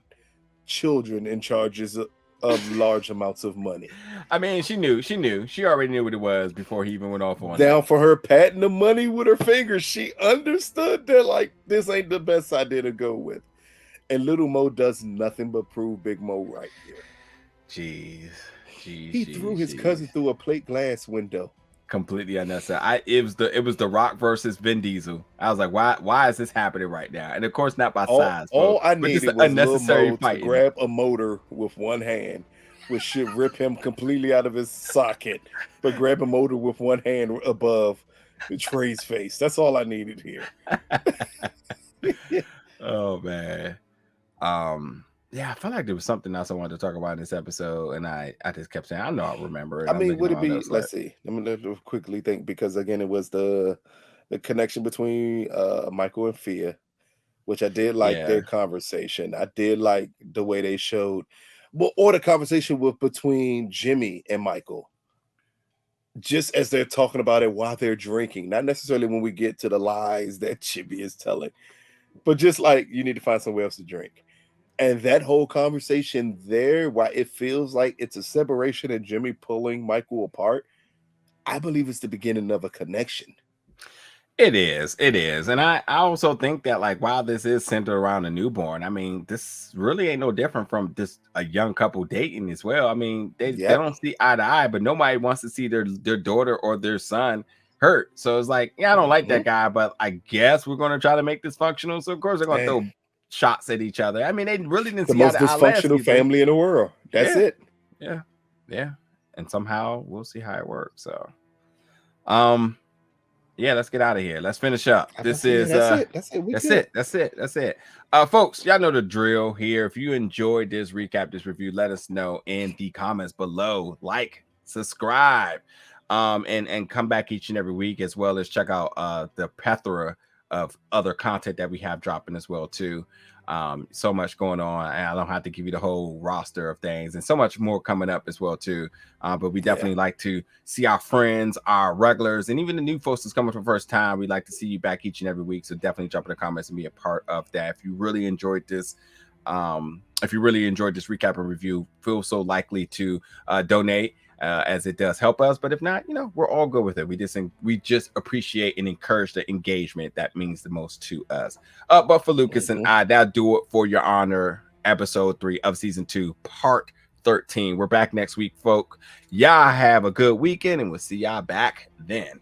children in charges of large amounts of money. I mean, she knew. She already knew what it was before he even went off on down for her patting the money with her fingers. She understood that, like, this ain't the best idea to go with. And Little Mo does nothing but prove Big Mo right here. Jeez. He threw his cousin through a plate glass window. Completely unnecessary. It was The Rock versus Vin Diesel. I was like, why is this happening right now? And of course, not by size. All I needed was unnecessary to grab a motor with one hand, which should rip him completely out of his socket. But grab a motor with one hand above Trey's face. That's all I needed here. Oh man. Yeah, I felt like there was something else I wanted to talk about in this episode, and I just kept saying, I know I'll remember it. I mean, would it be? Let's see. Let me quickly think, because again, it was the connection between Michael and Fia, which I did like their conversation. I did like the way they showed, or the conversation between Jimmy and Michael, just as they're talking about it while they're drinking, not necessarily when we get to the lies that Jimmy is telling, but just like, you need to find somewhere else to drink. And that whole conversation there, why it feels like it's a separation and Jimmy pulling Michael apart, I believe it's the beginning of a connection. It is. And I also think that, like, while this is centered around a newborn, I mean, this really ain't no different from just a young couple dating as well. I mean, they don't see eye to eye, but nobody wants to see their daughter or their son hurt. So it's like, I don't like that guy, but I guess we're going to try to make this functional. So of course they're going to throw shots at each other. I mean, they really didn't see the most dysfunctional family in the world. That's it. Yeah. And somehow we'll see how it works. So, let's get out of here. Let's finish up. That's it. Folks, y'all know the drill here. If you enjoyed this recap, this review, let us know in the comments below. Like, subscribe, and come back each and every week, as well as check out the plethora of other content that we have dropping as well too. So much going on, and I don't have to give you the whole roster of things, and so much more coming up as well too. But we definitely like to see our friends, our regulars, and even the new folks that's coming for the first time. We'd like to see you back each and every week. So definitely jump in the comments and be a part of that. If you really enjoyed this, recap and review, feel so likely to donate, as it does help us. But if not, we're all good with it. We just appreciate and encourage the engagement that means the most to us. But for Lucas and I, that'll do it for Your Honor, episode 3 of season 2, part 13. We're back next week, folk. Y'all have a good weekend, and we'll see y'all back then.